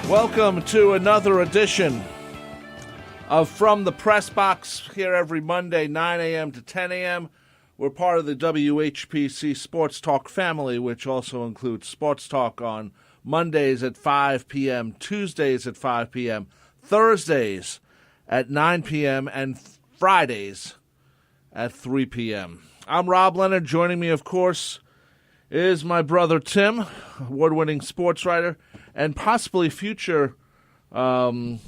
Welcome to another edition of From the Press Box, here every Monday, 9 a.m. to 10 a.m. We're part of the WHPC Sports Talk family, which also includes Sports Talk on Mondays at 5 p.m., Tuesdays at 5 p.m., Thursdays at 9 p.m., and Fridays at 3 p.m. I'm Rob Leonard. Joining me, of course, is my brother Tim, award-winning sports writer, and possibly future, I don't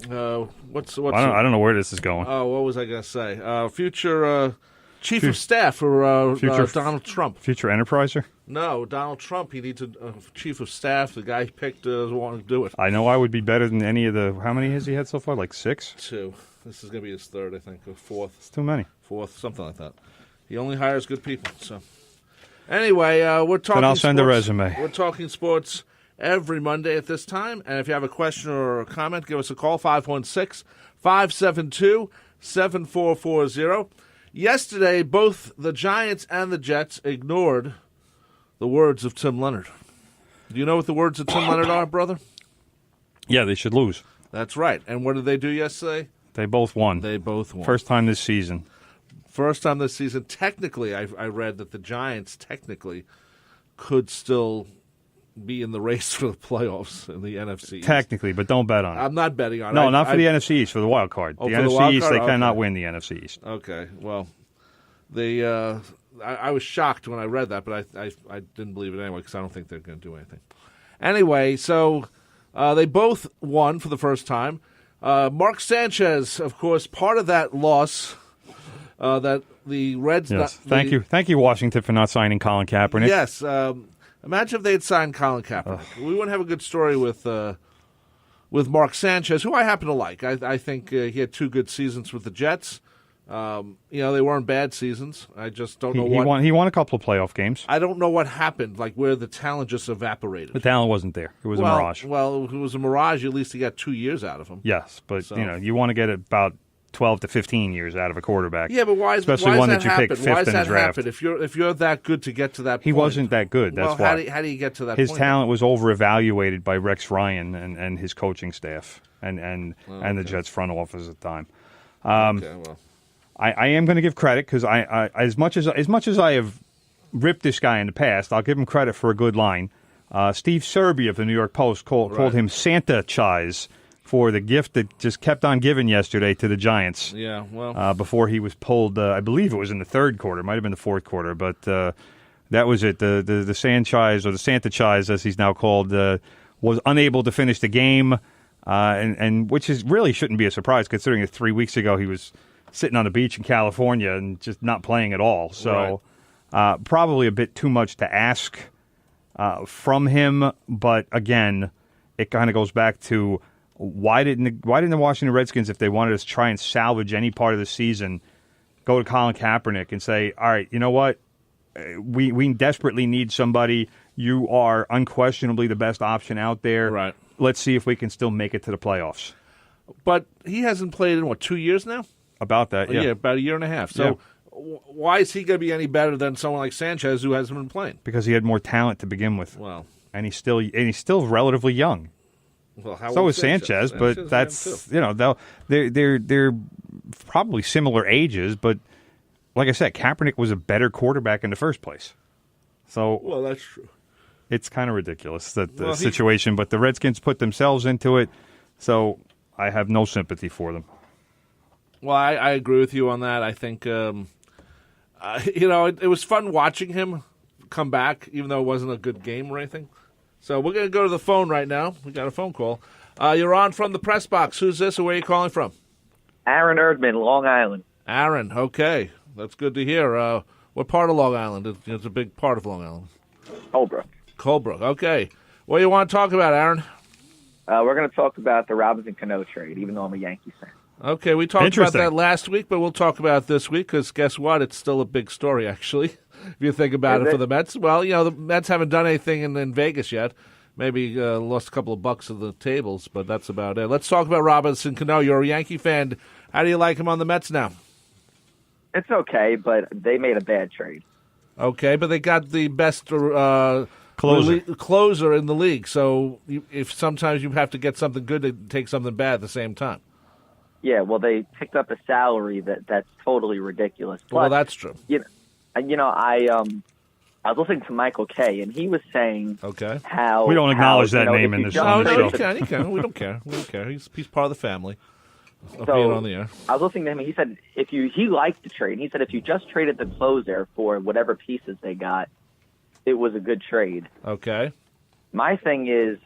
know where this is going. Oh, what was I going to say? Future chief of staff for Donald Trump. Future enterpriser? No, Donald Trump. He needs a chief of staff. The guy he picked doesn't want to do it. I know I would be better than any of the... How many has he had so far? Like 6? 2. This is going to be his 3rd, I think, or 4th. It's too many. 4th, something like that. He only hires good people. So, anyway, we're talking. Then I'll send sports. a resume. We're talking sports every Monday at this time. And if you have a question or a comment, give us a call, 516-572-7440. Yesterday, both the Giants and the Jets ignored the words of Tim Leonard. Do you know what the words of Tim Leonard are, brother? Yeah, they should lose. That's right. And what did they do yesterday? They both won. They both won. First time this season. First time this season. Technically, I read that the Giants technically could still be in the race for the playoffs in the NFC East. Technically, but don't bet on it. I'm not betting on it. No, not for the NFC East, for the wild card. Oh, the for NFC the wild East, card? they Okay. cannot win the NFC East. Okay, well, I was shocked when I read that, but I didn't believe it anyway because I don't think they're going to do anything. Anyway, so they both won for the first time. Mark Sanchez, of course, part of that loss that the Reds... Yes. Thank you, Washington, for not signing Colin Kaepernick. Yes. Imagine if they had signed Colin Kaepernick. We wouldn't have a good story with Mark Sanchez, who I happen to like. I think he had 2 good seasons with the Jets. They weren't bad seasons. I just don't know what... He won a couple of playoff games. I don't know what happened, like where the talent just evaporated. The talent wasn't there. It was a mirage. Well, if it was a mirage, at least he got 2 years out of him. Yes, but you want to get about 12 to 15 years out of a quarterback. Yeah, but why especially one that you picked 5th why in the draft? Happen? If you're that good to get to that point. He wasn't that good. That's why. How do you get to that his point? His talent was over-evaluated by Rex Ryan and his coaching staff and the Jets front office at the time. Okay, well. I am going to give credit because I as much as I have ripped this guy in the past, I'll give him credit for a good line. Steve Serby of the New York Post called him Santa Chise for the gift that just kept on giving yesterday to the Giants. Yeah, well, before he was pulled, I believe it was in the 3rd quarter, might have been the 4th quarter, but that was it. The Sanchez, or the Santa Chise, as he's now called, was unable to finish the game, and which is really shouldn't be a surprise considering that 3 weeks ago he was sitting on the beach in California and just not playing at all. So probably a bit too much to ask from him. But again, it kind of goes back to why didn't the Washington Redskins, if they wanted to try and salvage any part of the season, go to Colin Kaepernick and say, all right, you know what? We desperately need somebody. You are unquestionably the best option out there. Right. Let's see if we can still make it to the playoffs. But he hasn't played in, 2 years now? About that, yeah. About a year and a half. So why is he going to be any better than someone like Sanchez who hasn't been playing? Because he had more talent to begin with. Well, and he's still relatively young. Well, how so old is Sanchez, but that's they're probably similar ages. But like I said, Kaepernick was a better quarterback in the first place. So that's true. It's kind of ridiculous that the situation, but the Redskins put themselves into it. So I have no sympathy for them. Well, I agree with you on that. I think, it was fun watching him come back, even though it wasn't a good game or anything. So we're going to go to the phone right now. We got a phone call. You're on From the Press Box. Who's this, or where are you calling from? Aaron Erdman, Long Island. Aaron, okay. That's good to hear. What part of Long Island? It's a big part of Long Island. Colebrook, okay. What do you want to talk about, Aaron? We're going to talk about the Robinson-Cano trade, even though I'm a Yankees fan. Okay, we talked about that last week, but we'll talk about it this week because guess what? It's still a big story, actually, if you think about it for the Mets. Well, the Mets haven't done anything in Vegas yet. Maybe lost a couple of bucks of the tables, but that's about it. Let's talk about Robinson-Cano. You're a Yankee fan. How do you like him on the Mets now? It's okay, but they made a bad trade. Okay, but they got the best closer in the league. So if sometimes you have to get something good to take something bad at the same time. Yeah, well, they picked up a salary that's totally ridiculous. Well, that's true. I was listening to Michael Kay, and he was saying how we don't acknowledge that name in this show. No, you can. We don't care. He's part of the family. Being on the air. I was listening to him, and he said he liked the trade. He said if you just traded the closer for whatever pieces they got, it was a good trade. Okay. My thing is,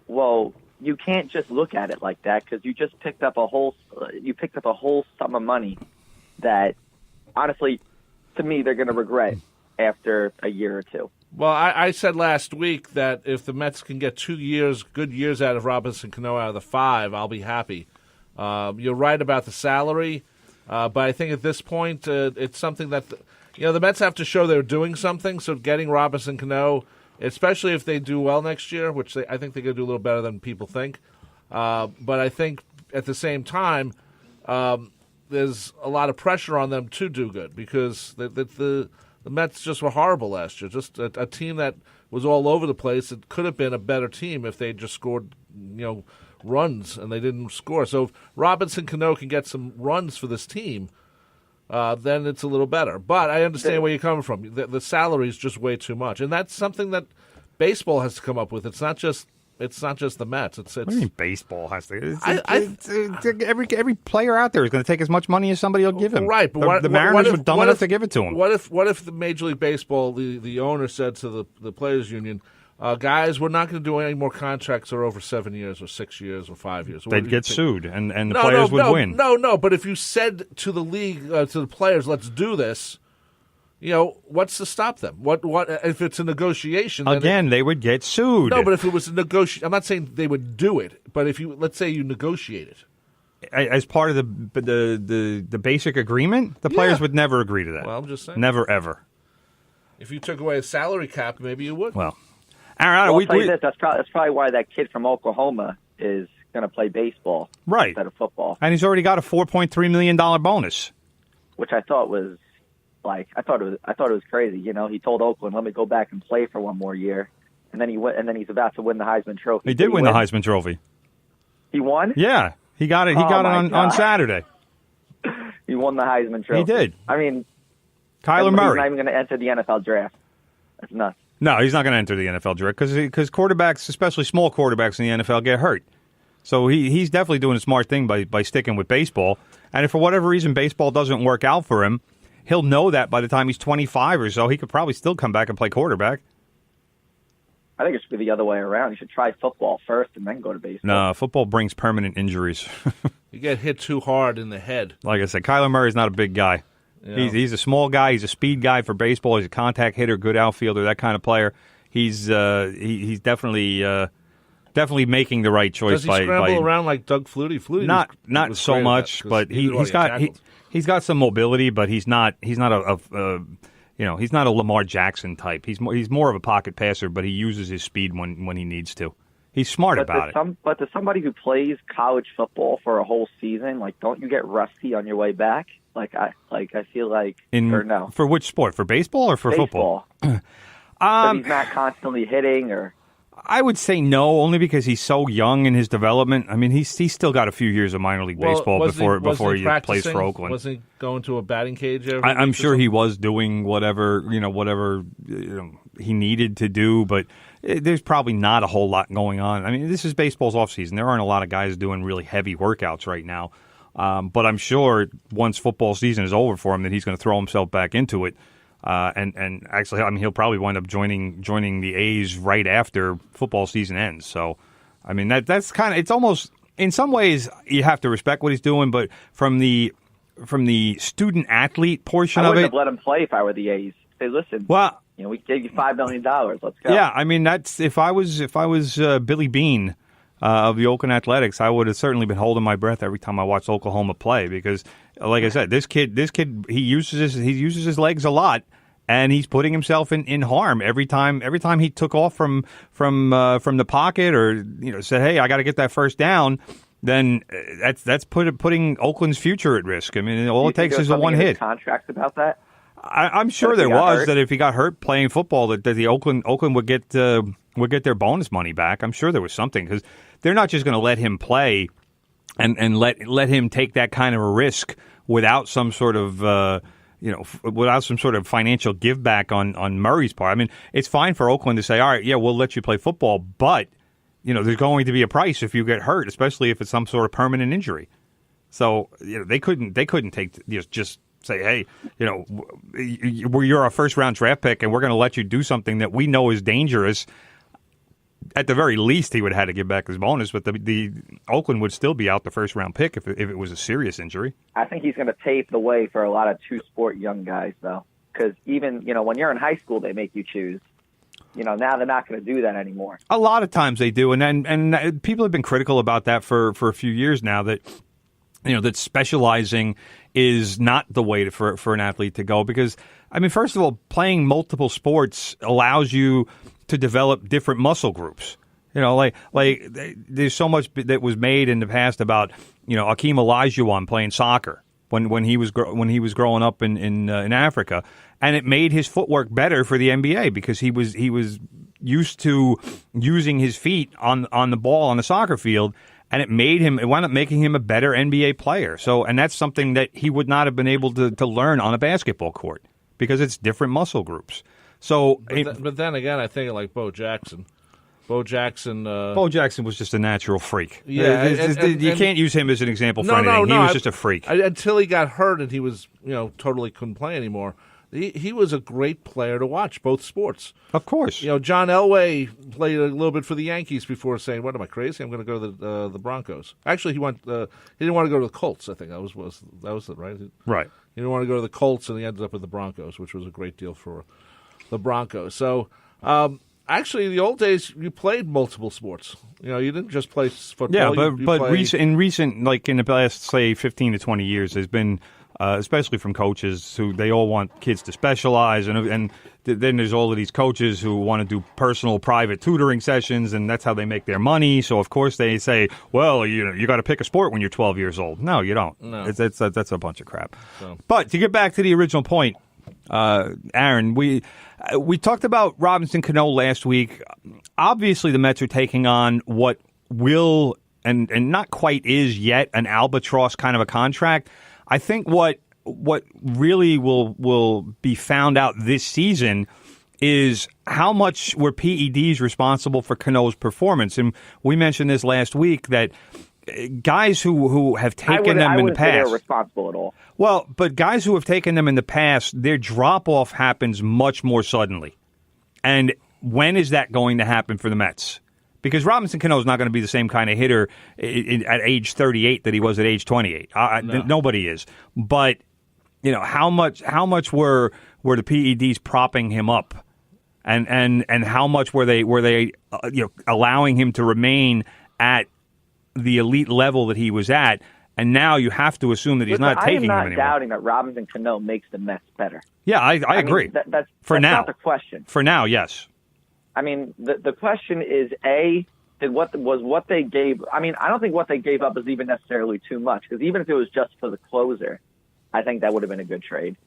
well, you can't just look at it like that because you just picked up a whole sum of money that, honestly, to me, they're going to regret after a year or two. Well, I said last week that if the Mets can get 2 years, good years out of Robinson Cano out of the 5, I'll be happy. You're right about the salary, but I think at this point it's something that the Mets have to show they're doing something. So getting Robinson Cano, especially if they do well next year, which I think they're going to do a little better than people think. But I think at the same time, there's a lot of pressure on them to do good because the Mets just were horrible last year. Just a team that was all over the place. It could have been a better team if they just scored, runs, and they didn't score. So if Robinson Cano can get some runs for this team, then it's a little better. But I understand where you're coming from. The salary is just way too much, and that's something that baseball has to come up with. It's not just the Mets. What do you mean baseball has to? Every player out there is going to take as much money as somebody will give him. Right, but the Mariners were dumb enough to give it to him. What if the Major League Baseball, the owner said to the players union, guys, we're not going to do any more contracts that are over 7 years or 6 years or 5 years. They'd get sued, and the players would win. No, but if you said to the league, to the players, let's do this, what's to stop them? What if it's a negotiation? Again, they would get sued. No, but if it was a negotiation, I'm not saying they would do it, but let's say you negotiate it. As part of the basic agreement, the players would never agree to that. Well, I'm just saying. Never, ever. If you took away a salary cap, maybe you would. Well, I'll tell you this, that's probably why that kid from Oklahoma is going to play baseball instead of football. And he's already got a $4.3 million bonus. Which I thought was I thought it was crazy. He told Oakland, let me go back and play for one more year. And then he's about to win the Heisman Trophy. He did win the Heisman Trophy. He won? Yeah. He got it. He got it on Saturday. He won the Heisman Trophy. He did. I mean, Kyler Murray. He's not even going to enter the NFL draft. That's nuts. No, he's not going to enter the NFL draft because quarterbacks, especially small quarterbacks in the NFL, get hurt. So he's definitely doing a smart thing by sticking with baseball. And if for whatever reason baseball doesn't work out for him, he'll know that by the time he's 25 or so. He could probably still come back and play quarterback. I think it should be the other way around. You should try football first and then go to baseball. No, football brings permanent injuries. You get hit too hard in the head. Like I said, Kyler Murray's not a big guy. Yeah. He's a small guy. He's a speed guy for baseball. He's a contact hitter, good outfielder, that kind of player. He's definitely making the right choice. Does he scramble around like Doug Flutie? Flutie not so much, but he's got some mobility, but he's not a Lamar Jackson type. He's more of a pocket passer, but he uses his speed when he needs to. He's smart about it. But to somebody who plays college football for a whole season, don't you get rusty on your way back? I feel like or no. For which sport? For baseball or for football? He's not constantly hitting or. I would say no, only because he's so young in his development. I mean, he's still got a few years of minor league baseball before he plays for Oakland. Was he going to a batting cage every I'm sure he was doing whatever he needed to do, but there's probably not a whole lot going on. I mean, this is baseball's offseason. There aren't a lot of guys doing really heavy workouts right now. But I'm sure once football season is over for him that he's going to throw himself back into it. And actually, I mean, he'll probably wind up joining the A's right after football season ends. So, I mean, that's kind of, it's almost, in some ways, you have to respect what he's doing, but from the student athlete portion of it, I wouldn't have let him play if I were the A's. Say, listen, we gave you $5 million. Let's go. Yeah, I mean, that's if I was Billy Beane of the Oakland Athletics, I would have certainly been holding my breath every time I watched Oklahoma play because, like I said, this kid, he uses his legs a lot, and he's putting himself in harm every time he took off from the pocket or said, hey, I got to get that first down. Then that's putting Oakland's future at risk. I mean, all it takes is a one hit. Contracts about that. I'm sure if there he got was hurt? that if he got hurt playing football, that the Oakland would get their bonus money back. I'm sure there was something because they're not just going to let him play and let him take that kind of a risk without some sort of without some sort of financial give back on Murray's part. I mean, it's fine for Oakland to say, all right, yeah, we'll let you play football, but there's going to be a price if you get hurt, especially if it's some sort of permanent injury. So they couldn't take just say, hey, you're our first round draft pick, and we're going to let you do something that we know is dangerous. At the very least, he would have had to give back his bonus, but the Oakland would still be out the first round pick if it was a serious injury. I think he's going to pave the way for a lot of two-sport young guys, though, because even when you're in high school, they make you choose. Now they're not going to do that anymore. A lot of times they do, and people have been critical about that for a few years now. That that specializing is not the way for an athlete to go because, I mean, first of all, playing multiple sports allows you to develop different muscle groups. Like there's so much that was made in the past about Akeem Olajuwon playing soccer when he was growing up in Africa, and it made his footwork better for the NBA because he was used to using his feet on the ball on the soccer field. And it wound up making him a better NBA player. So, and that's something that he would not have been able to learn on a basketball court because it's different muscle groups. So, but then again, I think like Bo Jackson. Bo Jackson was just a natural freak. Yeah, you can't use him as an example for anything. He was just a freak until he got hurt and he was totally couldn't play anymore. He was a great player to watch, both sports. Of course. John Elway played a little bit for the Yankees before saying, "What am I crazy? I'm going to go to the Broncos." Actually, he didn't want to go to the Colts. I think that was it, right? Right. He didn't want to go to the Colts, and he ended up with the Broncos, which was a great deal for the Broncos. So, actually, in the old days, you played multiple sports. You didn't just play football. Yeah, but in recent, like in the past, say, 15 to 20 years, there's been. Especially from coaches who they all want kids to specialize, and then there's all of these coaches who want to do personal, private tutoring sessions, and that's how they make their money. So of course they say, well, you got to pick a sport when you're 12 years old. No, you don't. No. That's a bunch of crap. So. But to get back to the original point, Aaron, we talked about Robinson Cano last week. Obviously, the Mets are taking on what will and not quite is yet an albatross kind of a contract. I think what really will be found out this season is how much were PEDs responsible for Cano's performance. And we mentioned this last week that guys who have taken them in the past, they're responsible at all. Well, but guys who have taken them in the past, their drop off happens much more suddenly. And when is that going to happen for the Mets? Because Robinson Cano is not going to be the same kind of hitter at age 38 that he was at age 28. No. Nobody is. But how much were the PEDs propping him up, and how much were they allowing him to remain at the elite level that he was at? And now you have to assume that he's not taking him anymore. I am not doubting that Robinson Cano makes the Mets better. Yeah, I agree. That's now. Not the question. For now, yes. I mean, the question is, what they gave. I mean, I don't think what they gave up is even necessarily too much, because even if it was just for the closer, I think that would have been a good trade.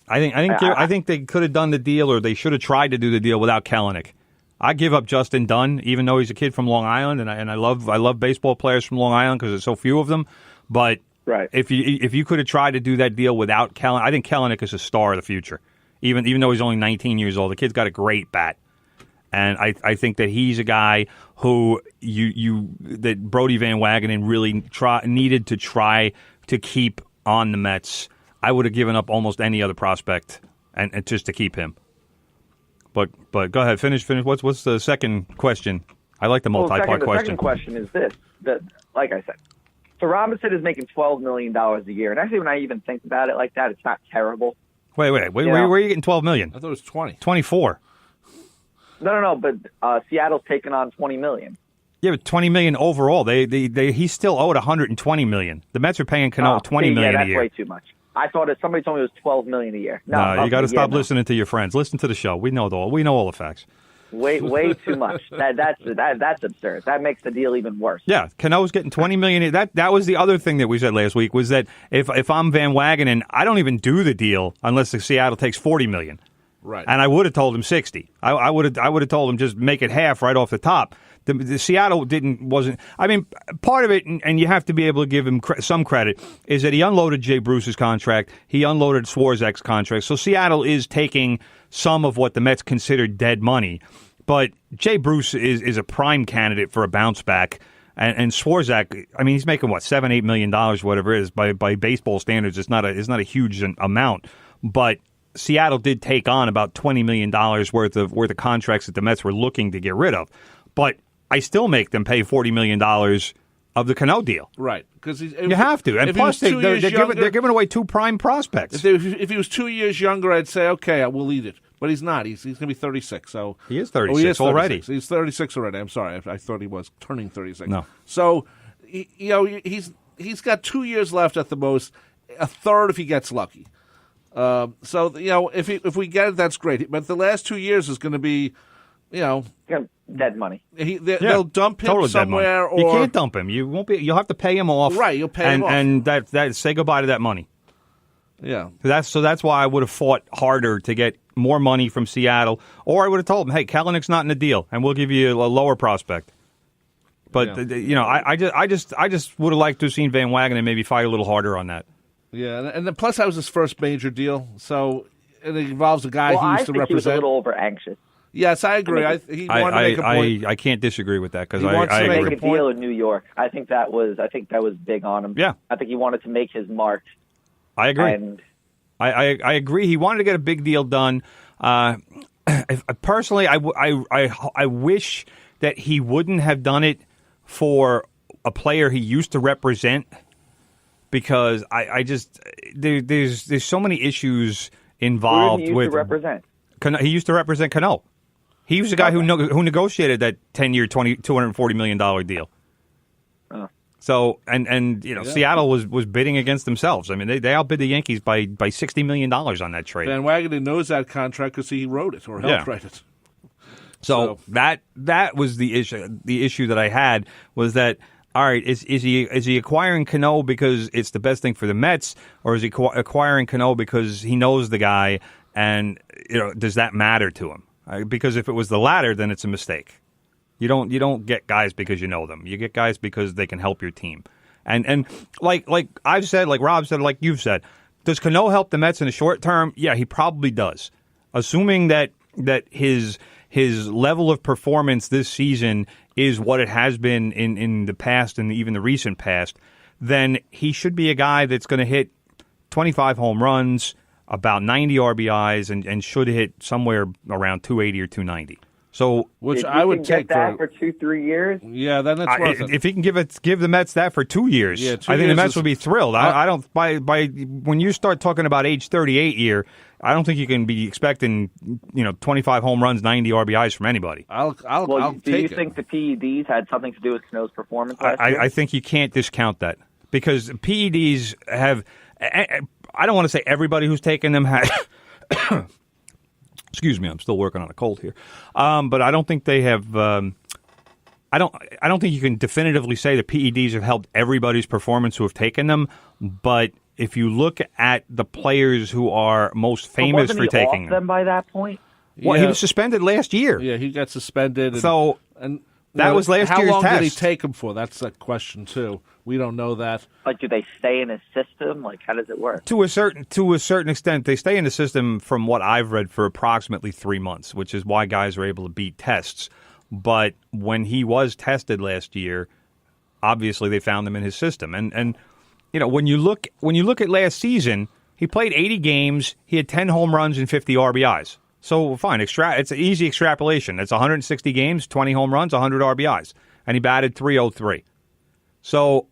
I think they could have done the deal, or they should have tried to do the deal without Kelenic. I give up Justin Dunn, even though he's a kid from Long Island, and I love baseball players from Long Island because there's so few of them. But right. if you could have tried to do that deal without Kelenic, I think Kelenic is a star of the future. Even though he's only 19 years old, the kid's got a great bat. And I think that he's a guy who that Brody Van Wagenen really needed to try to keep on the Mets. I would have given up almost any other prospect and just to keep him. But go ahead, finish. What's the second question? I like the multi-part question. The second question is this: that, like I said, so Robinson is making $12 million a year, and actually, when I even think about it like that, it's not terrible. Wait, where are you getting $12 million? I thought it was 20. 24. No, but Seattle's taking on $20 million. Yeah, but $20 million overall. He's still owed $120 million. The Mets are paying Cano $20 million a year. That's way too much. I thought somebody told me it was $12 million a year. No, you got to stop listening to your friends. Listen to the show. We know all the facts. way too much. That's absurd. That makes the deal even worse. Yeah, Cano's getting $20 million. That was the other thing that we said last week, was that if I'm Van Wagenen, I don't even do the deal unless the Seattle takes $40 million. Right. And I would have told him 60. I would have told him just make it half right off the top. The Seattle wasn't. I mean, part of it, and you have to be able to give him some credit, is that he unloaded Jay Bruce's contract. He unloaded Swarzak's contract. So Seattle is taking some of what the Mets considered dead money. But Jay Bruce is a prime candidate for a bounce back. And Swarzak, I mean, he's making what, $7-8 million, whatever it is. By baseball standards, it's not a huge amount. But Seattle did take on about $20 million worth of contracts that the Mets were looking to get rid of. But I still make them pay $40 million of the Cano deal. Right. Because you have to. And plus, they're giving away two prime prospects. If he was 2 years younger, I'd say, okay, we'll eat it. But he's not. He's going to be 36. So he is 36 already. He's 36 already. I'm sorry. I thought he was turning 36. No. So, he's got 2 years left at the most, a third if he gets lucky. So, if we get it, that's great. But the last 2 years is going to be, dead money. They'll dump him totally somewhere, or you can't dump him. You won't be. You'll have to pay him off. Right, you'll pay him off, and that say goodbye to that money. Yeah. That's why I would have fought harder to get more money from Seattle, or I would have told him, hey, Kellenick's not in the deal, and we'll give you a lower prospect. But I just would have liked to have seen Van Wagenen maybe fight a little harder on that. Yeah, and then plus that was his first major deal, so it involves a guy he used to represent. I think he was a little over anxious. Yes, I agree. He wanted to make a point. I can't disagree with that because I wants to agree. make a deal in New York. I think that was big on him. Yeah, I think he wanted to make his mark. I agree. And I agree. He wanted to get a big deal done. Personally, I wish that he wouldn't have done it for a player he used to represent, because there's so many issues involved Who did he used to represent? He used to represent Cano. He was the guy who negotiated that 10-year, $240 million deal. So Seattle was bidding against themselves. I mean, they outbid the Yankees by $60 million on that trade. Van Wagenen knows that contract because he wrote it or helped write it. So that was the issue. The issue that I had was that, all right, is he acquiring Cano because it's the best thing for the Mets, or is he acquiring Cano because he knows the guy, and does that matter to him? Because if it was the latter, then it's a mistake. You don't get guys because you know them. You get guys because they can help your team. And like I've said, like Rob said, like you've said, does Cano help the Mets in the short term? Yeah, he probably does. Assuming that his level of performance this season is what it has been in the past and even the recent past, then he should be a guy that's going to hit 25 home runs, about 90 RBIs, and should hit somewhere around 280 or 290. So, which I would take that for 2-3 years. Yeah, then it's worth it. If he can give the Mets that for 2 years, I think the Mets would be thrilled. I don't by when you start talking about age 38 year, I don't think you can be expecting 25 home runs, 90 RBIs from anybody. I'll do you think the PEDs had something to do with Cano's performance last year? I think you can't discount that, because PEDs have. I don't want to say everybody who's taken them had. Excuse me, I'm still working on a cold here, but I don't think they have. I don't think you can definitively say the PEDs have helped everybody's performance who have taken them. But if you look at the players who are most famous for taking them by that point, well, he was suspended last year. Yeah, he got suspended. And that was last year's test. How long did he take him for? That's a question too. We don't know that. Like, do they stay in his system? Like, how does it work? To a certain extent, they stay in the system, from what I've read, for approximately 3 months, which is why guys are able to beat tests. But when he was tested last year, obviously they found him in his system. And when you look at last season, he played 80 games, he had 10 home runs and 50 RBIs. So fine, it's an easy extrapolation. It's 160 games, 20 home runs, 100 RBIs, and he batted .303. So,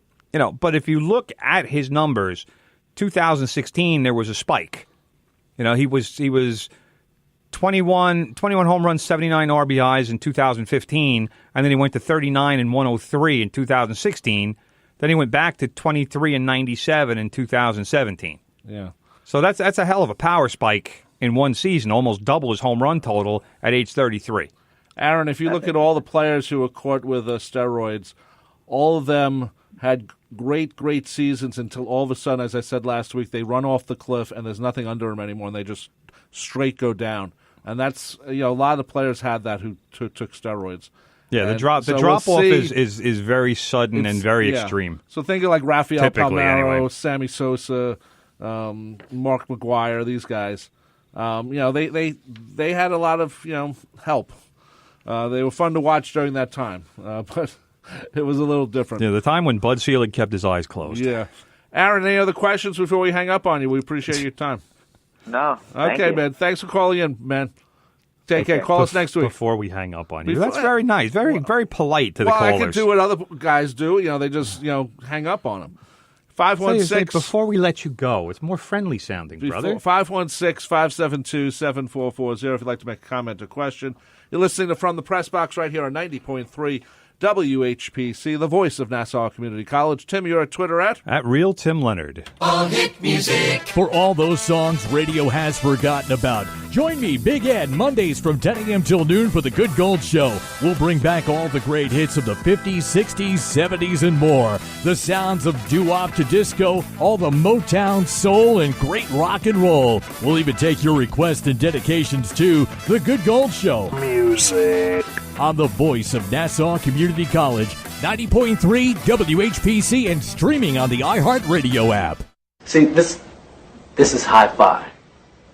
but if you look at his numbers, 2016 there was a spike. He was 21 home runs, 79 RBIs in 2015, and then he went to 39 and 103 in 2016. Then he went back to 23 and 97 in 2017. Yeah. So that's a hell of a power spike in one season, almost double his home run total at age 33. Aaron, if you look at all the players who were caught with steroids, all of them had great seasons until all of a sudden, as I said last week, they run off the cliff and there's nothing under them anymore, and they just straight go down. And that's a lot of players had that who took steroids. Yeah, And the drop off is very sudden and very extreme. So think of like Rafael Typically, Palmeiro, anyway. Sammy Sosa, Mark McGuire, these guys. They had a lot of help. They were fun to watch during that time, but it was a little different. Yeah, the time when Bud Selig kept his eyes closed. Yeah. Aaron, any other questions before we hang up on you? We appreciate your time. No. Thank Okay, you. man. Thanks for calling in, man. Take care. Call us next week. Before we hang up on you. Before- That's very nice. Very polite to the Well, callers. I can do what other guys do. They just, hang up on them. 516 before we let you go. It's more friendly sounding, brother. 516-572-7440 if you'd like to make a comment or question. You're listening to From the Press Box right here on 90.3 WHPC, the voice of Nassau Community College. Tim, you're at Twitter at Real Tim Leonard. All hit music. For all those songs radio has forgotten about, join me, Big Ed, Mondays from 10 a.m. till noon for The Good Gold Show. We'll bring back all the great hits of the 50s, 60s, 70s, and more. The sounds of doo-wop to disco, all the Motown, soul, and great rock and roll. We'll even take your requests and dedications to The Good Gold Show. Music. On the voice of Nassau Community College, 90.3 WHPC, and streaming on the iHeartRadio app. See, this is hi-fi,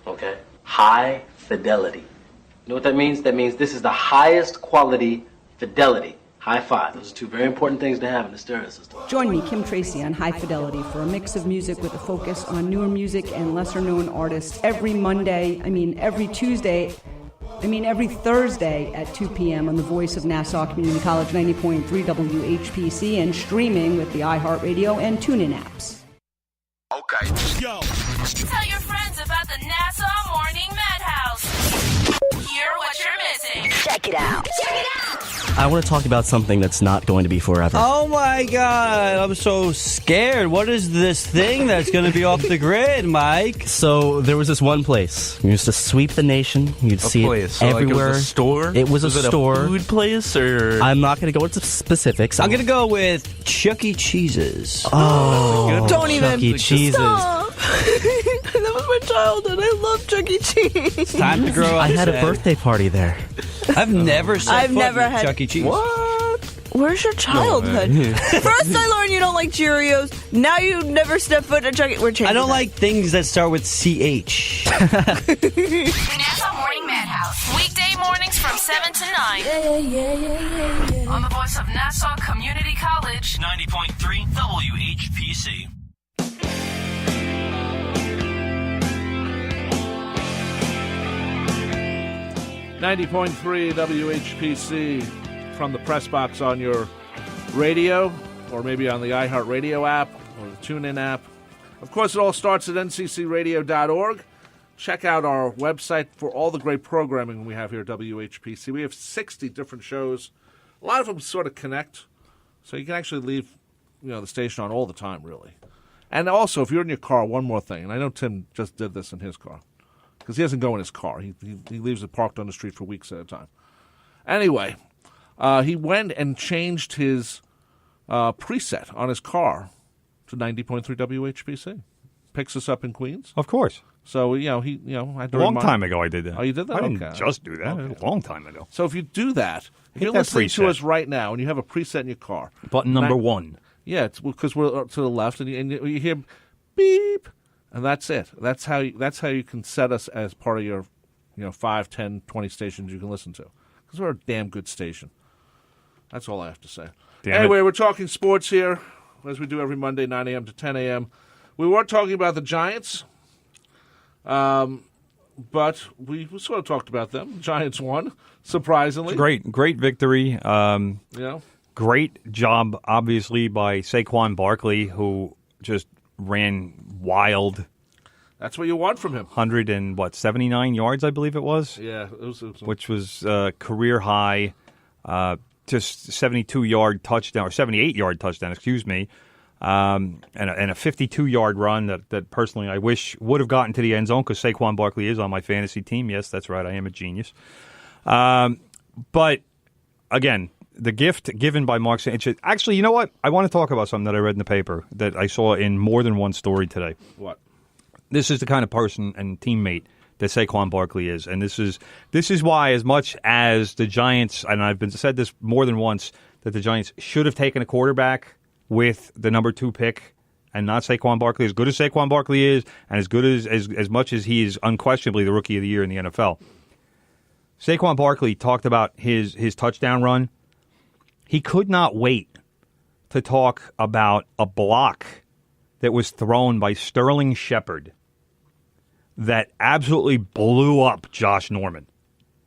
okay? High fidelity. You know what that means? That means this is the highest quality fidelity. Hi-fi. Those are two very important things to have in the stereo system. Join me, Kim Tracy, on High Fidelity for a mix of music with a focus on newer music and lesser-known artists every Thursday at 2 p.m. on the voice of Nassau Community College 90.3 WHPC and streaming with the iHeartRadio and TuneIn apps. Okay. Go! Tell your friends about the Nassau Morning Madhouse. Hear what you're missing. Check it out. Check it out. I want to talk about something that's not going to be forever. Oh my God, I'm so scared. What is this thing that's going to be off the grid, Mike? So there was this one place. You used to sweep the nation. You'd see place. it everywhere. Like it was a store? It was a store. A food place or? I'm not going to go into specifics. I'm going to go with Chuck E. Cheese's. Oh, Don't Chuck E. Cheese's. That was my childhood. I love Chuck E. Cheese. Time to grow up. I had a Sam. birthday party there. I've never set I've foot never in had- Chuck E. Cheese. What? Where's your childhood? First I learned you don't like Cheerios. Now you never step foot in a Chuck E. We're changing I don't that. like things that start with CH. The Nassau Morning Madhouse. Weekday mornings from 7 to 9. On the voice of Nassau Community College. 90.3 WHPC. .3 WHPC from the press box on your radio, or maybe on the iHeartRadio app or the TuneIn app. Of course, it all starts at nccradio.org. Check out our website for all the great programming we have here at WHPC. We have 60 different shows. A lot of them sort of connect, so you can actually leave the station on all the time, really. And also, if you're in your car, one more thing, and I know Tim just did this in his car, because he doesn't go in his car. He leaves it parked on the street for weeks at a time. Anyway, he went and changed his preset on his car to 90.3 WHPC. Picks us up in Queens. Of course. So, I A long time ago I did that. Oh, you did that? I didn't Okay. just do that. Okay. A long time ago. So if you do that, if Hit you're that listening to preset. us right now and you have a preset in your car. Button number 1. Yeah, it's because we're to the left and you hear beep, and that's it. That's how you can set us as part of your 5, 10, 20 stations you can listen to. Because we're a damn good station. That's all I have to say. Damn anyway, it. we're talking sports here, as we do every Monday, 9 a.m. to 10 a.m. We were talking about the Giants, but we sort of talked about them. The Giants won, surprisingly. Great victory. Yeah. Great job, obviously, by Saquon Barkley, who just ran wild. That's what you want from him. 79 yards, I believe it was. Yeah, it was which was career high. Just 72-yard touchdown, or 78-yard touchdown, excuse me, and a 52-yard run that personally I wish would have gotten to the end zone because Saquon Barkley is on my fantasy team. Yes, that's right, I am a genius. But, again, the gift given by Mark Sanchez. Actually, you know what? I want to talk about something that I read in the paper that I saw in more than one story today. What? This is the kind of person and teammate that Saquon Barkley is. And this is why, as much as the Giants, and I've said this more than once, that the Giants should have taken a quarterback with the number 2 pick and not Saquon Barkley. As good as Saquon Barkley is, and as good as much as he is unquestionably the Rookie of the Year in the NFL, Saquon Barkley talked about his touchdown run. He could not wait to talk about a block that was thrown by Sterling Shepard that absolutely blew up Josh Norman.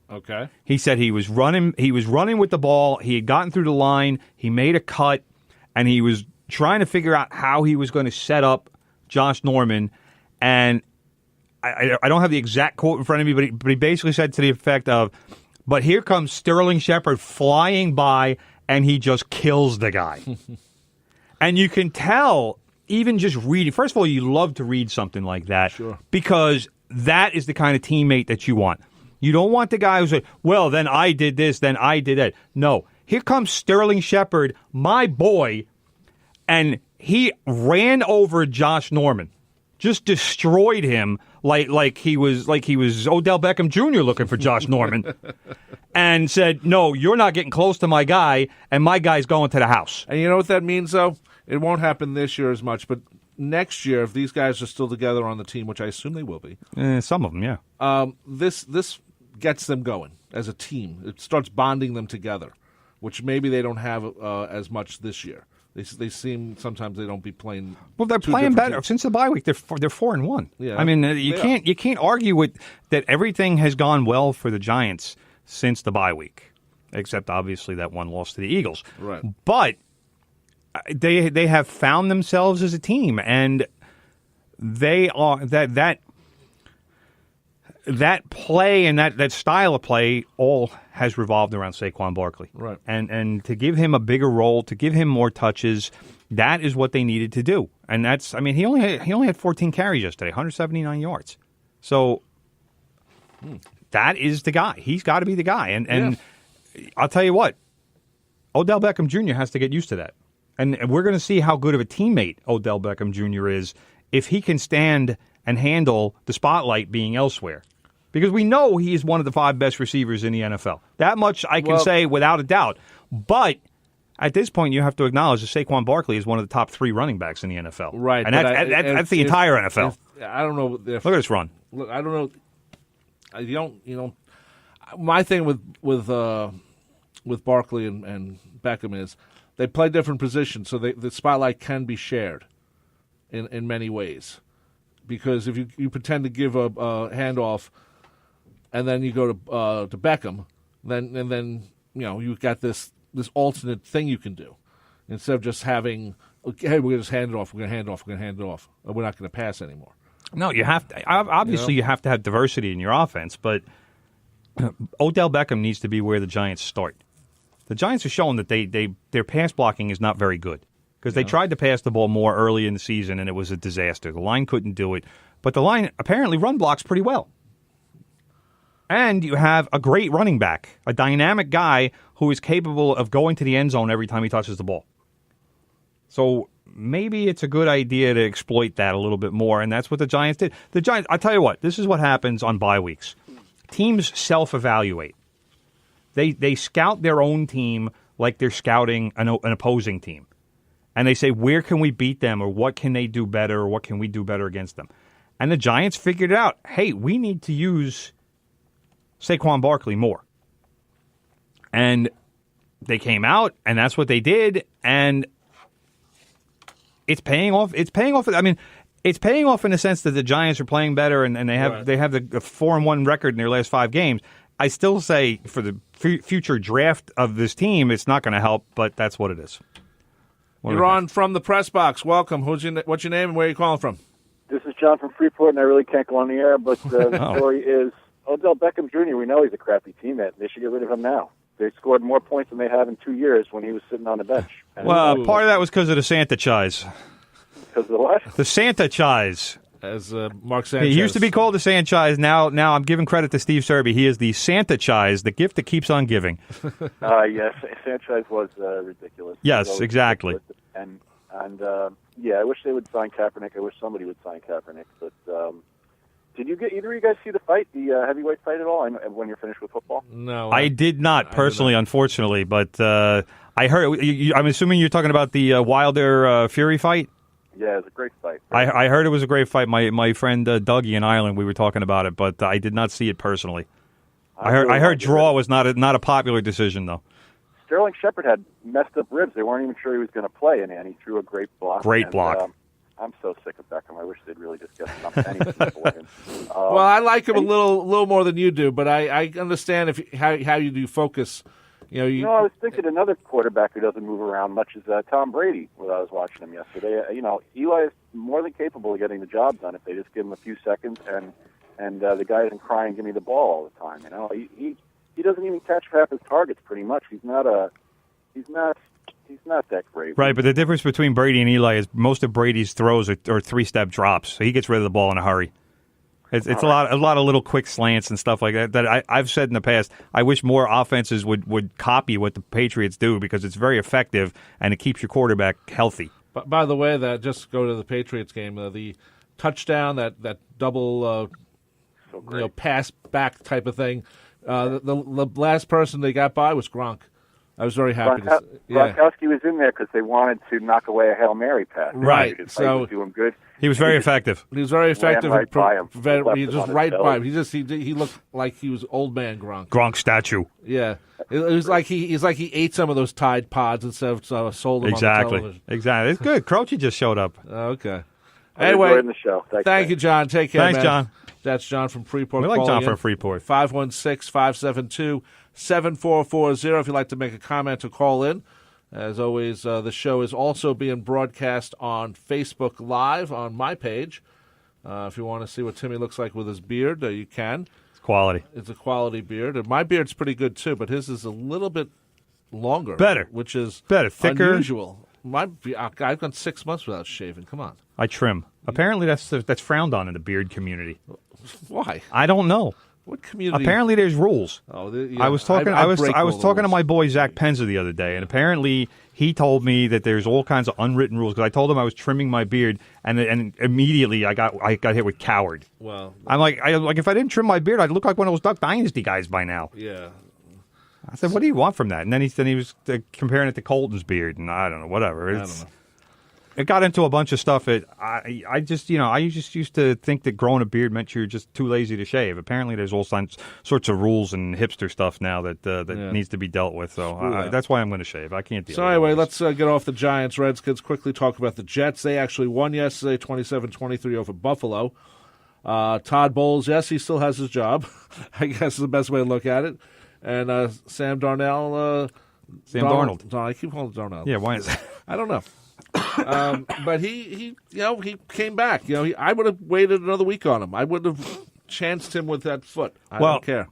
Okay. He said he was running with the ball. He had gotten through the line. He made a cut, and he was trying to figure out how he was going to set up Josh Norman. And I don't have the exact quote in front of me, but he basically said to the effect of, but here comes Sterling Shepard flying by, and he just kills the guy. And you can tell, even just reading, first of all, you love to read something like that, sure, because that is the kind of teammate that you want. You don't want the guy who's like, well, then I did this, then I did that. No. Here comes Sterling Shepard, my boy, and he ran over Josh Norman. Just destroyed him like he was Odell Beckham Jr. looking for Josh Norman, and said, no, you're not getting close to my guy, and my guy's going to the house. And you know what that means, though? It won't happen this year as much, but next year, if these guys are still together on the team, which I assume they will be. Some of them, yeah. This gets them going as a team. It starts bonding them together, which maybe they don't have as much this year. They seem sometimes they don't be playing. Well, they're playing better since the bye week. They're 4-1. Yeah, I mean you can't argue with that. Everything has gone well for the Giants since the bye week, except obviously that one loss to the Eagles. Right, but they have found themselves as a team, and they are that play and that style of play all has revolved around Saquon Barkley. Right. And to give him a bigger role, to give him more touches, that is what they needed to do. And that's, I mean, he only had 14 carries yesterday, 179 yards. So that is the guy. He's got to be the guy. And I'll tell you what, Odell Beckham Jr. has to get used to that. And we're going to see how good of a teammate Odell Beckham Jr. is if he can stand and handle the spotlight being elsewhere. Because we know he is one of the 5 best receivers in the NFL. That much I can say without a doubt. But at this point, you have to acknowledge that Saquon Barkley is one of the top 3 running backs in the NFL. Right. And that's the entire NFL. I don't know. Look at this run. Look, I don't know. You don't. My thing with Barkley and Beckham is they play different positions, so the spotlight can be shared in many ways. Because if you pretend to give a handoff, and then you go to Beckham, then you've got this alternate thing you can do instead of just having, hey, we're going to just hand it off, we're going to hand it off, we're going to hand it off, we're not going to pass anymore. No, you have to. Obviously, you have to have diversity in your offense, but Odell Beckham needs to be where the Giants start. The Giants are showing that their pass blocking is not very good. Because they tried to pass the ball more early in the season, and it was a disaster. The line couldn't do it. But the line apparently run blocks pretty well. And you have a great running back, a dynamic guy who is capable of going to the end zone every time he touches the ball. So maybe it's a good idea to exploit that a little bit more, and that's what the Giants did. The Giants, I'll tell you what, this is what happens on bye weeks. Teams self-evaluate. They scout their own team like they're scouting an opposing team. And they say, where can we beat them, or what can they do better, or what can we do better against them? And the Giants figured it out. Hey, we need to use Saquon Barkley more. And they came out, and that's what they did, and it's paying off. It's paying off. I mean, it's paying off in the sense that the Giants are playing better, and they have the 4-1 record in their last 5 games. I still say for the future draft of this team, it's not going to help, but that's what it is. You're on from the Press Box. Welcome. What's your name and where are you calling from? This is John from Freeport, and I really can't go on the air, but the story is Odell Beckham Jr., we know he's a crappy teammate. They should get rid of him now. They scored more points than they have in 2 years when he was sitting on the bench. And well, part of that was because of the Santa Chise. Because of the what? The Santa Chise. as Mark Sanchez. He used to be called the Sanchez. Now I'm giving credit to Steve Serby. He is the Santa-chize, the gift that keeps on giving. Yes, Sanchez was ridiculous. Yes, exactly. And I wish they would sign Kaepernick. I wish somebody would sign Kaepernick. But did you either of you guys see the fight, the heavyweight fight at all? When you're finished with football? No, I did not personally, unfortunately. But I heard. I'm assuming you're talking about the Wilder Fury fight. Yeah, it was a great fight. I heard it was a great fight. My friend Dougie in Ireland, we were talking about it, but I did not see it personally. I heard draw was not a popular decision though. Sterling Shepard had messed up ribs. They weren't even sure he was going to play, and he threw a great block. Great block. I'm so sick of Beckham. I wish they'd really just get anything for him. Well, I like him a little more than you do, but I understand how you do focus. I was thinking another quarterback who doesn't move around much is Tom Brady. When I was watching him yesterday, Eli is more than capable of getting the job done if they just give him a few seconds and the guy isn't crying, "Give me the ball" all the time. He doesn't even catch half his targets. Pretty much, he's not that great. Right, but the difference between Brady and Eli is most of Brady's throws are three-step drops, so he gets rid of the ball in a hurry. It's a lot of little quick slants and stuff like that. That I've said in the past. I wish more offenses would copy what the Patriots do because it's very effective and it keeps your quarterback healthy. But by the way, just go to the Patriots game. The touchdown, that double, pass back type of thing. The last person they got by was Gronk. I was very happy. Gronkowski was in there because they wanted to knock away a Hail Mary pass. Right. So was doing good. He was very effective. He was very effective. Right by him. He just right by him. He looked like he was old man Gronk. Gronk statue. Yeah. It was like he ate some of those Tide Pods instead of sold them on the television. Exactly. It's good. Croce just showed up. Okay. Anyway, the show. Thank you, John. Take care, Thanks, man. John. That's John from Freeport. We like John from Freeport. 516-572-7440 if you'd like to make a comment or call in. As always, the show is also being broadcast on Facebook Live on my page. If you want to see what Timmy looks like with his beard, you can. It's quality. It's a quality beard. And my beard's pretty good, too, but his is a little bit longer. Better. Which is thicker. Unusual. I've gone 6 months without shaving. Come on. I trim. Apparently that's frowned on in the beard community. Why? I don't know. What community? Apparently, there's rules. Oh, yeah, I was talking to my boy Zach Penza the other day, and apparently he told me that there's all kinds of unwritten rules. Because I told him I was trimming my beard, and immediately I got hit with coward. Well, I'm like if I didn't trim my beard, I'd look like one of those Duck Dynasty guys by now. Yeah. I said, "What do you want from that?" And then he was comparing it to Colton's beard, and I don't know, whatever. I don't know. It got into a bunch of stuff that I just used to think that growing a beard meant you're just too lazy to shave. Apparently, there's all sorts of rules and hipster stuff now that needs to be dealt with. So that's why I'm going to shave. I can't deal with it. So anyway, let's get off the Giants, Redskins, quickly talk about the Jets. They actually won yesterday, 27-23 over Buffalo. Todd Bowles, yes, he still has his job. I guess is the best way to look at it. And Sam Darnold. Darnold. I keep calling him Darnold. Yeah, why is that? I don't know. But he came back. I would have waited another week on him. I would have chanced him with that foot. I don't care.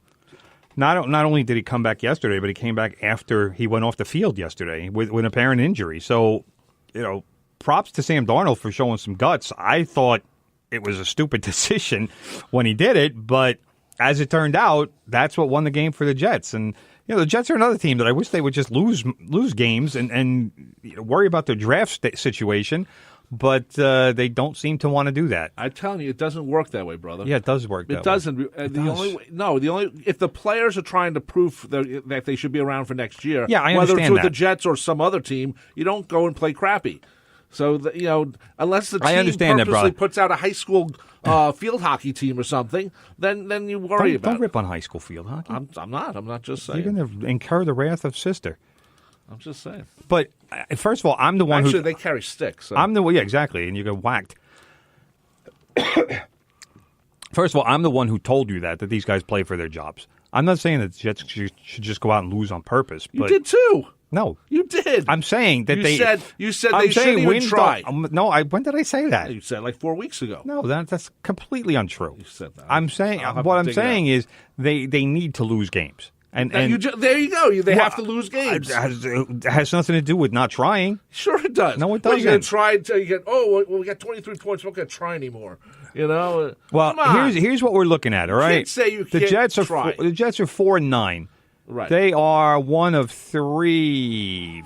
Not only did he come back yesterday, but he came back after he went off the field yesterday with an apparent injury. So, props to Sam Darnold for showing some guts. I thought it was a stupid decision when he did it, but as it turned out, that's what won the game for the Jets. And the Jets are another team that I wish they would just lose games and worry about their draft situation, but they don't seem to want to do that. I'm telling you, it doesn't work that way, brother. Yeah, it does work that way. It doesn't. The only if the players are trying to prove that they should be around for next year, I whether it's with that. the Jets or some other team, you don't go and play crappy. So, unless the team purposely puts out a high school field hockey team or something, then you worry about it. Don't rip on high school field hockey. I'm not. I'm not just saying. You're going to incur the wrath of sister. I'm just saying. But, first of all, I'm the one Actually, they carry sticks. So. Yeah, exactly, and you get whacked. First of all, I'm the one who told you that these guys play for their jobs. I'm not saying that the Jets should just go out and lose on purpose. But you did too. No, you did. I'm saying that you said they shouldn't even try. No, when did I say that? You said like 4 weeks ago. No, that's completely untrue. You said that. I'm saying what I'm saying is they need to lose games. And there you go. They have to lose games. It has nothing to do with not trying. Sure, it does. No, it doesn't. You're going to try until you get. We got 23 points. We're not going to try anymore. You know. Well, Come on. here's what we're looking at. All right, can't say you the can't Jets are try. the Jets are 4-9. Right. They are one of three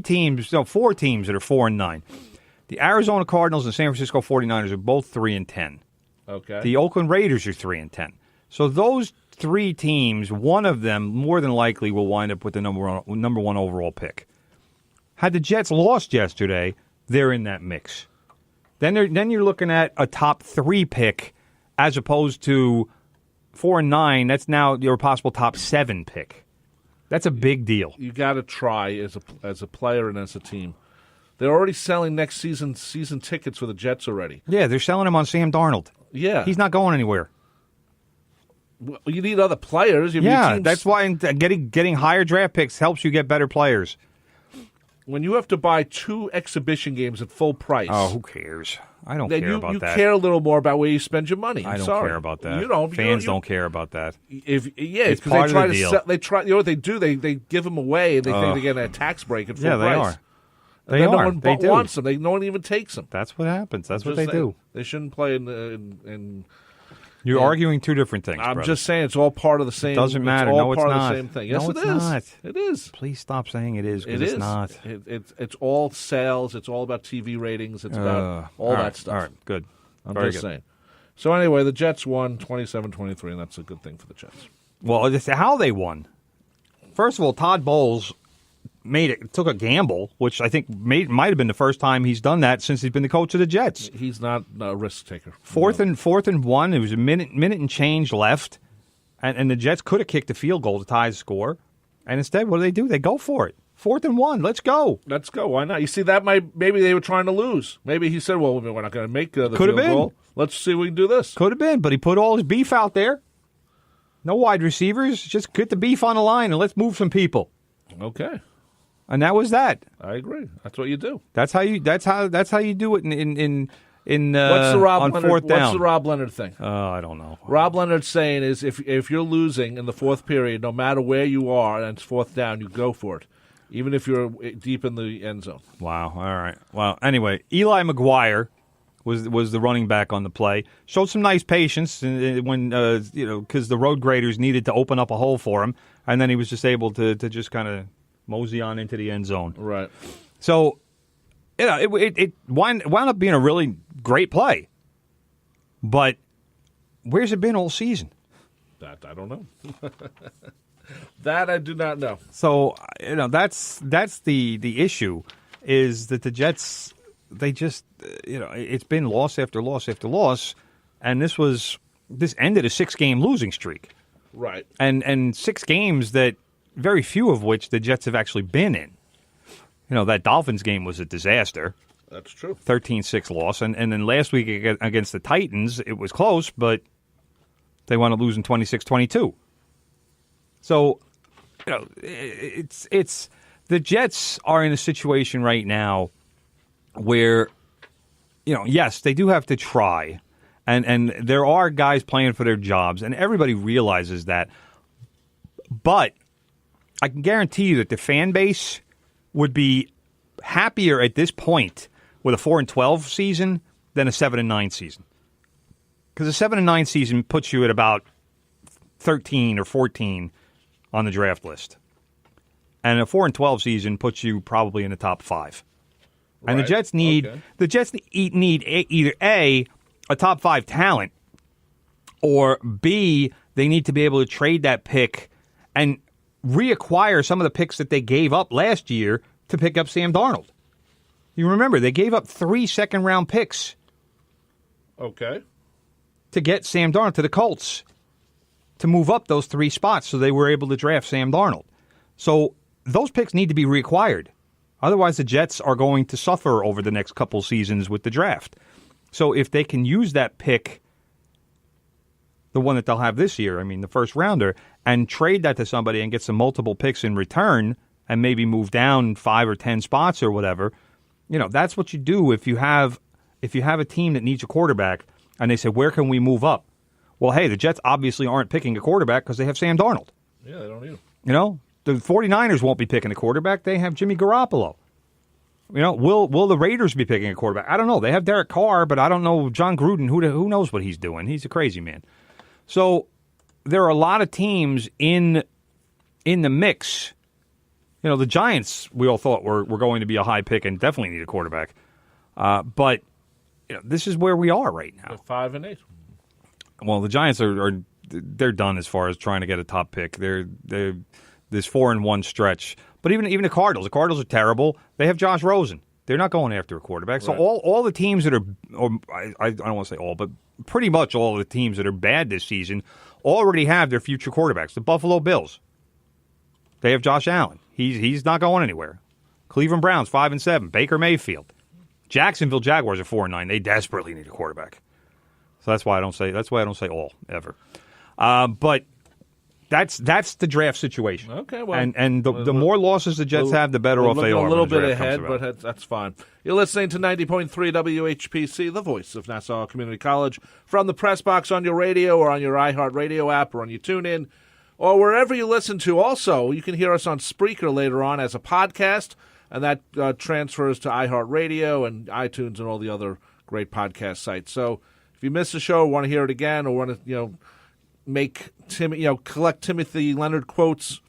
teams. No, 4 teams that are 4-9. The Arizona Cardinals and San Francisco 49ers are both 3-10. Okay. The Oakland Raiders are 3-10. So those 3 teams, one of them more than likely will wind up with the number one overall pick. Had the Jets lost yesterday, they're in that mix. Then you're looking at a top 3 pick as opposed to 4-9. That's now your possible top 7 pick. That's a big deal. You got to try as a player and as a team. They're already selling next season tickets for the Jets already. Yeah, they're selling him on Sam Darnold. Yeah. He's not going anywhere. Well, you need other players. Your team's- That's why getting higher draft picks helps you get better players. When you have to buy 2 exhibition games at full price. Oh, who cares? I don't then care about you that. care a little more about where you spend your money. I don't Sorry. care about that. You don't. Fans don't care about that. It's It's because part they try of the to deal. sell. They try. You know what they do? They give them away. And they think they get a tax break at full Yeah, they price. are. And They then are. No one They do. wants them. No one even takes them. That's what happens. That's what Just they saying. do. They shouldn't play in You're arguing 2 different things. I'm brother. just saying it's all part of the same. It doesn't matter. It's all No, it's part not. of the same thing. Yes, No, it it's is. not. It is. Please stop saying it is, because It it's is. not. It's all sales. It's all about TV ratings. It's about all that stuff. All right, good. I'm Very just good. saying. So anyway, the Jets won 27-23, and that's a good thing for the Jets. Well, it's how they won. First of all, Todd Bowles took a gamble, which I think might have been the first time he's done that since he's been the coach of the Jets. He's not a risk taker. Fourth and 1. It was a minute and change left, and the Jets could have kicked a field goal to tie the score. And instead, what do? They go for it. 4th and 1. Let's go. Let's go. Why not? You see, maybe they were trying to lose. Maybe he said, "Well, we're not going to make the Could have field been. goal. Let's see if we can do this." Could have been, but he put all his beef out there. No wide receivers. Just get the beef on the line and let's move some people. Okay. And that was that. I agree. That's what you do. That's how you do it in What's the Rob on Leonard, 4th down. What's the Rob Leonard thing? I don't know. Rob Leonard's saying is if you're losing in the 4th period, no matter where you are, and it's 4th down, you go for it, even if you're deep in the end zone. Wow. All right. Well, anyway, Eli McGuire was the running back on the play. Showed some nice patience when because the road graders needed to open up a hole for him, and then he was just able to just kind of mosey on into the end zone. Right. So, it wound up being a really great play. But where's it been all season? That I don't know. That I do not know. So, that's the issue, is that the Jets, they just, it's been loss after loss after loss, and this ended a 6-game losing streak. Right. And 6 games that very few of which the Jets have actually been in. That Dolphins game was a disaster. That's true. 13-6 loss. And then last week against the Titans, it was close, but they wound up losing 26-22. So, it's the Jets are in a situation right now where, yes, they do have to try. And there are guys playing for their jobs, and everybody realizes that. But I can guarantee you that the fan base would be happier at this point with a 4-12 season than a 7-9 season. Because a 7-9 season puts you at about 13 or 14 on the draft list. And a 4-12 season puts you probably in the top 5. Right. And the Jets need either A, a top 5 talent, or B, they need to be able to trade that pick and reacquire some of the picks that they gave up last year to pick up Sam Darnold. You remember, they gave up 3 second-round picks. Okay. To get Sam Darnold to the Colts, to move up those 3 spots so they were able to draft Sam Darnold. So those picks need to be reacquired. Otherwise, the Jets are going to suffer over the next couple seasons with the draft. So if they can use that pick, the one that they'll have this year, the first rounder, and trade that to somebody and get some multiple picks in return and maybe move down 5 or 10 spots or whatever, that's what you do if you have a team that needs a quarterback and they say, where can we move up? Well, hey, the Jets obviously aren't picking a quarterback because they have Sam Darnold. Yeah, they don't need him. The 49ers won't be picking a quarterback. They have Jimmy Garoppolo. You know, will the Raiders be picking a quarterback? I don't know. They have Derek Carr, but I don't know John Gruden. Who knows what he's doing? He's a crazy man. So there are a lot of teams in the mix. You know, the Giants, we all thought were going to be a high pick and definitely need a quarterback. But you know, this is where we are right now. 5-8. Well, the Giants they're done as far as trying to get a top pick. They're this 4-1 stretch. But even the Cardinals are terrible. They have Josh Rosen. They're not going after a quarterback. So all the teams that are, I don't want to say all, but pretty much all the teams that are bad this season already have their future quarterbacks. The Buffalo Bills, they have Josh Allen. He's not going anywhere. Cleveland Browns 5-7. Baker Mayfield. Jacksonville Jaguars are 4-9. They desperately need a quarterback. So that's why I don't say all ever. But that's the draft situation. Okay, well, and the more losses the Jets have, the better off they are. A little bit ahead, but that's fine. You're listening to 90.3 WHPC, the voice of Nassau Community College, from the press box on your radio or on your iHeart Radio app or on your TuneIn or wherever you listen to. Also, you can hear us on Spreaker later on as a podcast, and that transfers to iHeart Radio and iTunes and all the other great podcast sites. So if you missed the show, want to hear it again, or want to collect Timothy Leonard quotes,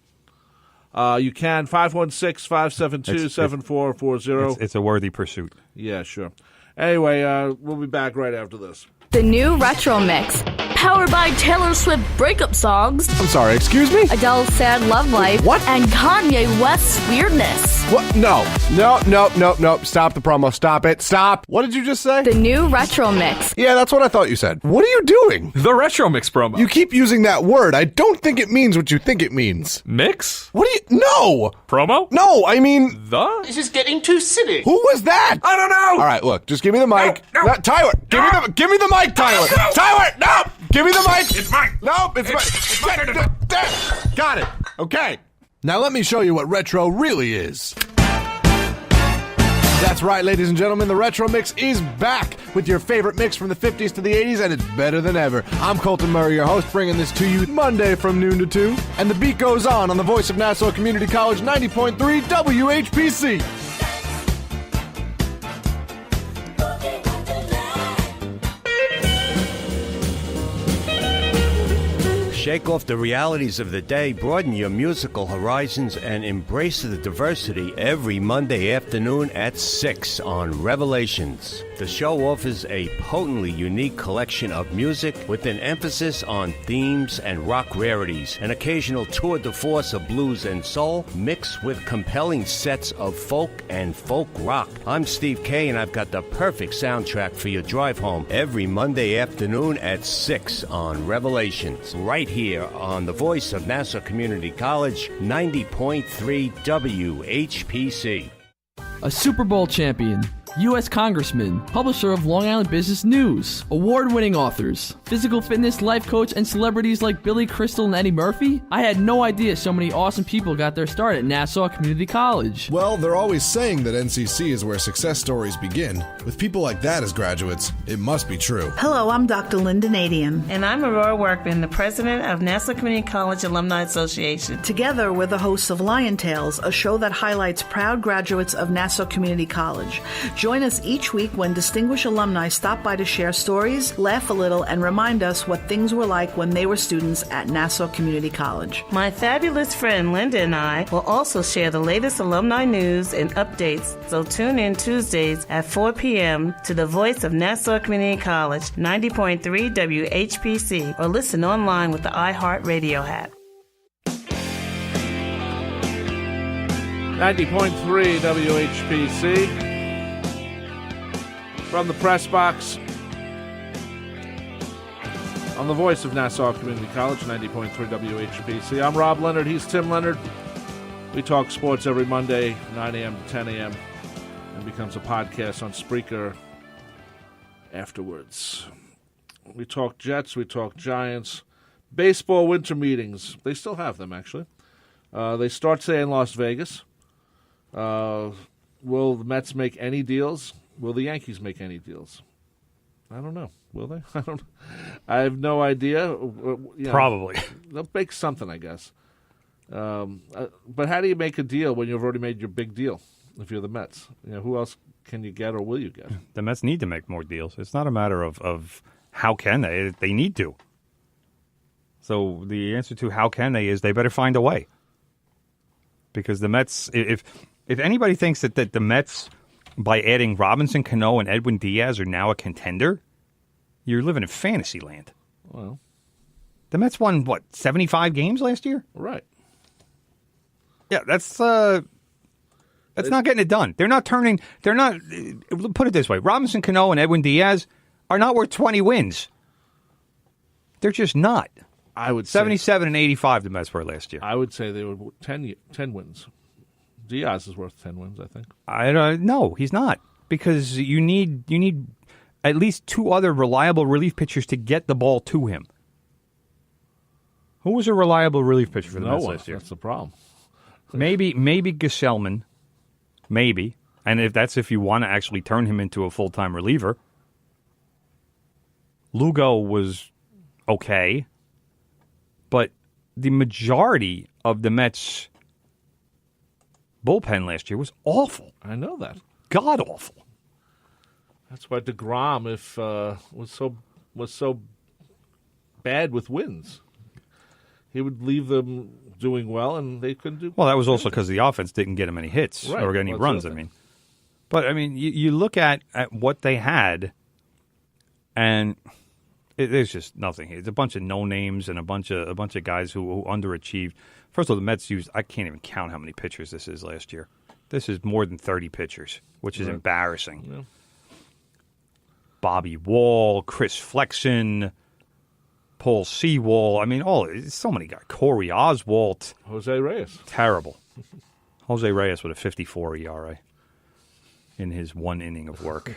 you can. 516-572-7440. It's a worthy pursuit. Yeah, sure. Anyway, we'll be back right after this. The new Retro Mix, powered by Taylor Swift breakup songs. I'm sorry, excuse me? Adele's Sad Love Life. What? And Kanye West's Weirdness. What? No. Stop the promo. Stop it. Stop. What did you just say? The new Retro Mix. Yeah, that's what I thought you said. What are you doing? The Retro Mix promo. You keep using that word. I don't think it means what you think it means. Mix? What do you... No! Promo? No, I mean... The? This is getting too silly. Who was that? I don't know! All right, look, just give me the mic. No. Tyler, give me the mic, Tyler. No. Tyler, no! Give me the mic. It's mine. No, it's mine. Got it. Okay. Now let me show you what retro really is. That's right, ladies and gentlemen, the Retro Mix is back with your favorite mix from the 50s to the 80s, and it's better than ever. I'm Colton Murray, your host, bringing this to you Monday from noon to 2. And the beat goes on the voice of Nassau Community College, 90.3 WHPC. Shake off the realities of the day, broaden your musical horizons, and embrace the diversity every Monday afternoon at 6 on Revelations. The show offers a potently unique collection of music with an emphasis on themes and rock rarities, an occasional tour de force of blues and soul, mixed with compelling sets of folk and folk rock. I'm Steve Kay, and I've got the perfect soundtrack for your drive home every Monday afternoon at 6 on Revelations, right here on the voice of Nassau Community College, 90.3 WHPC. A Super Bowl champion, U.S. Congressman, publisher of Long Island Business News, award-winning authors, physical fitness life coach, and celebrities like Billy Crystal and Eddie Murphy? I had no idea so many awesome people got their start at Nassau Community College. Well, they're always saying that NCC is where success stories begin. With people like that as graduates, it must be true. Hello, I'm Dr. Linda Nadian. And I'm Aurora Workman, the president of Nassau Community College Alumni Association. Together, we're the hosts of Lion Tales, a show that highlights proud graduates of Nassau Community College. Join us each week when distinguished alumni stop by to share stories, laugh a little, and remind us what things were like when they were students at Nassau Community College. My fabulous friend Linda and I will also share the latest alumni news and updates, so tune in Tuesdays at 4 p.m. to the voice of Nassau Community College, 90.3 WHPC, or listen online with the iHeart Radio app. 90.3 WHPC. From the press box on the voice of Nassau Community College, 90.3 WHPC. I'm Rob Leonard. He's Tim Leonard. We talk sports every Monday, 9 a.m. to 10 a.m. and becomes a podcast on Spreaker afterwards. We talk Jets. We talk Giants. Baseball winter meetings. They still have them, actually. They start today in Las Vegas. Will the Mets make any deals? Will the Yankees make any deals? I don't know. Will they? I have no idea. Probably. They'll make something, I guess. But how do you make a deal when you've already made your big deal? if you're the Mets. Who else can you get or will you get? The Mets need to make more deals. It's not a matter of how can they. They need to. So the answer to how can they is they better find a way. Because the Mets, if anybody thinks that the Mets, by adding Robinson Cano and Edwin Diaz, are now a contender, you're living in fantasy land. Well, the Mets won, 75 games last year? Right. Yeah, that's not getting it done. They're not, put it this way, Robinson Cano and Edwin Diaz are not worth 20 wins. They're just not. I would 77 and 85 the Mets were last year. I would say they were 10 wins. Diaz is worth 10 wins, I think. No, he's not. Because you need at least two other reliable relief pitchers to get the ball to him. Who was a reliable relief pitcher for the Mets last year? That's the problem. Maybe Gesellman. Maybe. And if you want to actually turn him into a full-time reliever. Lugo was okay. But the majority of the Mets bullpen last year was awful. I know that. God awful. That's why DeGrom was so bad with wins. He would leave them doing well, and they couldn't do. Well, that was also because the offense didn't get him any hits or any runs. But you look at what they had, and there's just nothing. It's a bunch of no names and a bunch of guys who underachieved. First of all, the Mets used, I can't even count how many pitchers this is last year. This is more than 30 pitchers, which is embarrassing. Yeah. Bobby Wall, Chris Flexen, Paul Sewall. So many guys. Corey Oswalt. Jose Reyes. Terrible. Jose Reyes with a 54 ERA in his one inning of work.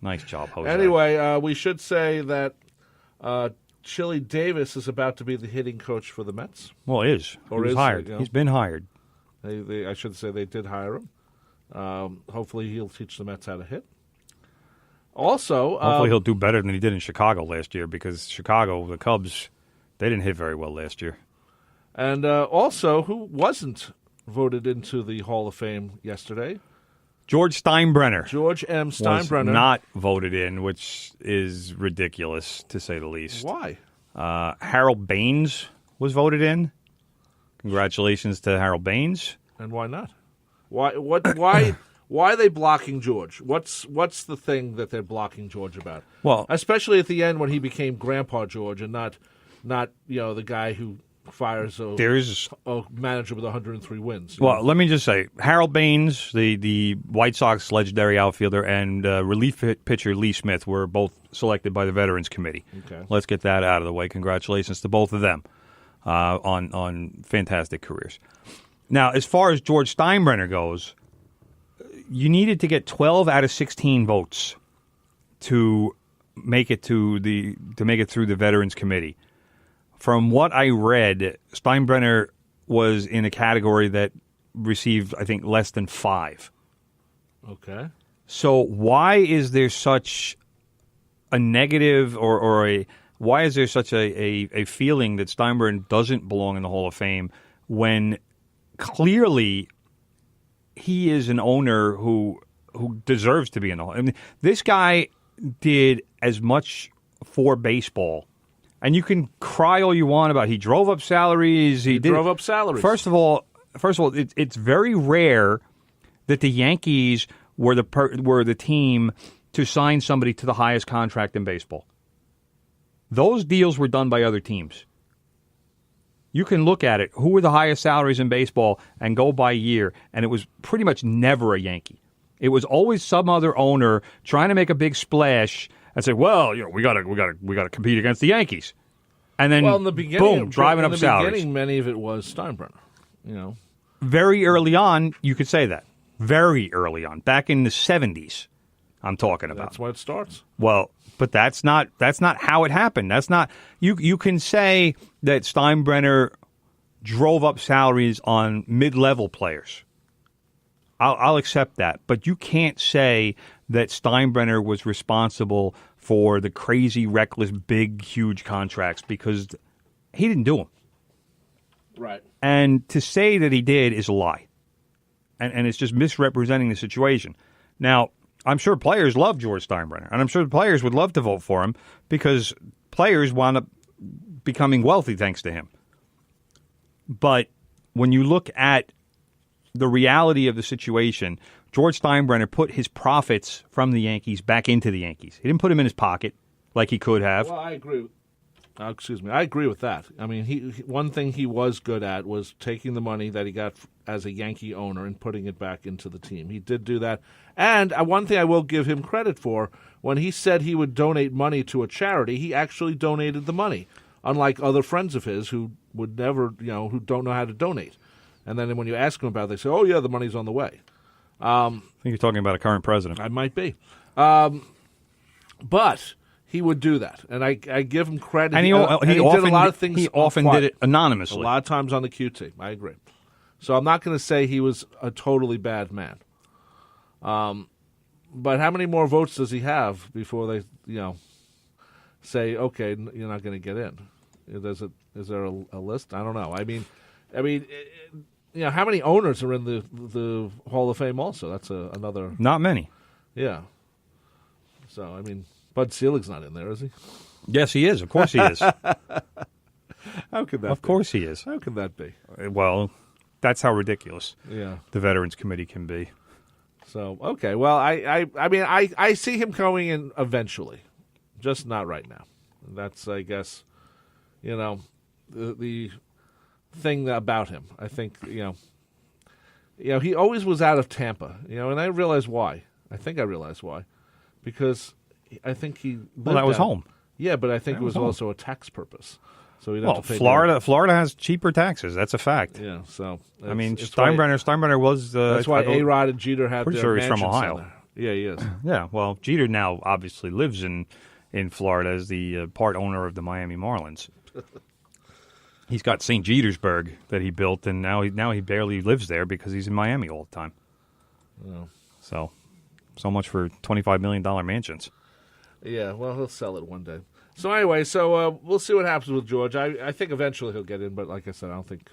Nice job, Jose. Anyway, we should say that Chili Davis is about to be the hitting coach for the Mets. Well, he is. He was hired. He's been hired. I should say they did hire him. Hopefully he'll teach the Mets how to hit. Also, hopefully he'll do better than he did in Chicago last year, because Chicago, the Cubs, they didn't hit very well last year. And also, who wasn't voted into the Hall of Fame yesterday? George Steinbrenner. George M. Steinbrenner. Was not voted in, which is ridiculous, to say the least. Why? Harold Baines was voted in. Congratulations to Harold Baines. And why not? Why are they blocking George? What's the thing that they're blocking George about? Well, especially at the end when he became Grandpa George and not the guy who fires a manager with 103 wins. Well, let me just say, Harold Baines, the White Sox legendary outfielder, and relief pitcher Lee Smith were both selected by the Veterans Committee. Okay. Let's get that out of the way. Congratulations to both of them on fantastic careers. Now, as far as George Steinbrenner goes, you needed to get 12 out of 16 votes to make it through the Veterans Committee. From what I read, Steinbrenner was in a category that received, I think, less than 5. Okay. So why is there such a negative why is there such a feeling that Steinbrenner doesn't belong in the Hall of Fame when clearly he is an owner who deserves to be in the Hall? I mean, this guy did as much for baseball. And you can cry all you want about he drove up salaries. He drove up salaries. First of all, it's very rare that the Yankees were the team to sign somebody to the highest contract in baseball. Those deals were done by other teams. You can look at it. Who were the highest salaries in baseball and go by year, and it was pretty much never a Yankee. It was always some other owner trying to make a big splash and say, "Well, we got to compete against the Yankees," and then in the beginning, boom, driving up salaries. Beginning, many of it was Steinbrenner. Very early on, you could say that. Very early on, back in the 70s, I'm talking about. That's when it starts. Well, but that's not how it happened. That's not you can say that Steinbrenner drove up salaries on mid-level players. I'll accept that, but you can't say that Steinbrenner was responsible for the crazy, reckless, big, huge contracts, because he didn't do them. Right. And to say that he did is a lie. and it's just misrepresenting the situation. Now, I'm sure players love George Steinbrenner, and I'm sure players would love to vote for him because players wound up becoming wealthy thanks to him. But when you look at the reality of the situation, George Steinbrenner put his profits from the Yankees back into the Yankees. He didn't put them in his pocket like he could have. Well, I agree. I agree with that. I mean, one thing he was good at was taking the money that he got as a Yankee owner and putting it back into the team. He did do that. And one thing I will give him credit for, when he said he would donate money to a charity, he actually donated the money, unlike other friends of his who would never, who don't know how to donate. And then when you ask them about it, they say, oh, yeah, the money's on the way. I think you're talking about a current president. I might be. But he would do that, and I give him credit. And he did a lot of things. He often did it anonymously. A lot of times on the QT. I agree. So I'm not going to say he was a totally bad man. But how many more votes does he have before they, say, okay, you're not going to get in? Is there a list? I don't know. I mean, how many owners are in the Hall of Fame? Also, that's another. Not many. Yeah. So I mean, Bud Selig's not in there, is he? Yes, he is. Of course, he is. How could that? Of course, he is. How could that be? Well, that's how ridiculous. Yeah. The Veterans Committee can be. So okay, well, I see him going in eventually, just not right now. That's, I guess, the thing about him. I think he always was out of Tampa, and I realize why. I think I realize why, because I think he. Well, that was home. Yeah, but I think it was also a tax purpose. So he'd have to pay Florida has cheaper taxes. That's a fact. Yeah, so I mean, Steinbrenner was. That's why A-Rod and Jeter had. Pretty their sure he's from Ohio. There. Yeah, he is. Yeah, well, Jeter now obviously lives in Florida as the part owner of the Miami Marlins. He's got St. Jetersburg that he built, and now he barely lives there because he's in Miami all the time. Oh. So much for $25 million mansions. Yeah, well, he'll sell it one day. So anyway, we'll see what happens with George. I think eventually he'll get in, but like I said, I don't think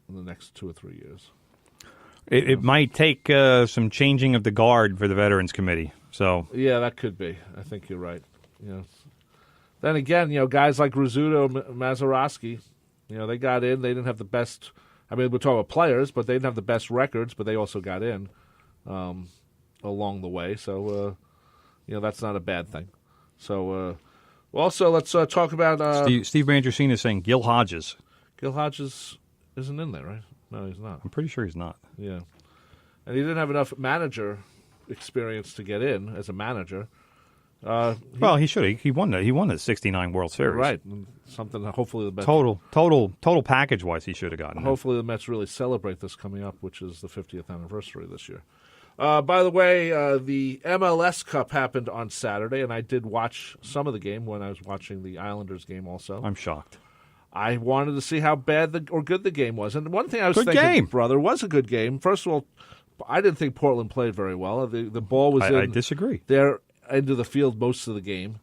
in the next 2 or 3 years. It might take some changing of the guard for the Veterans Committee. So yeah, that could be. I think you're right. Then again, guys like Rizzuto, Mazeroski, they got in. They didn't have the best. I mean, we're talking about players, but they didn't have the best records, but they also got in along the way. So that's not a bad thing. So. Also, let's talk about... Steve Mancini is saying Gil Hodges. Gil Hodges isn't in there, right? No, he's not. I'm pretty sure he's not. Yeah. And he didn't have enough manager experience to get in as a manager. He should. He won the 69 World Series. Right. Something that hopefully the Mets... Total package-wise, he should have gotten. Hopefully the Mets really celebrate this coming up, which is the 50th anniversary this year. By the way, the MLS Cup happened on Saturday, and I did watch some of the game when I was watching the Islanders game also. I'm shocked. I wanted to see how bad or good the game was. And one thing I was thinking, brother, was a good game. First of all, I didn't think Portland played very well. The ball was I disagree. They're into the field most of the game.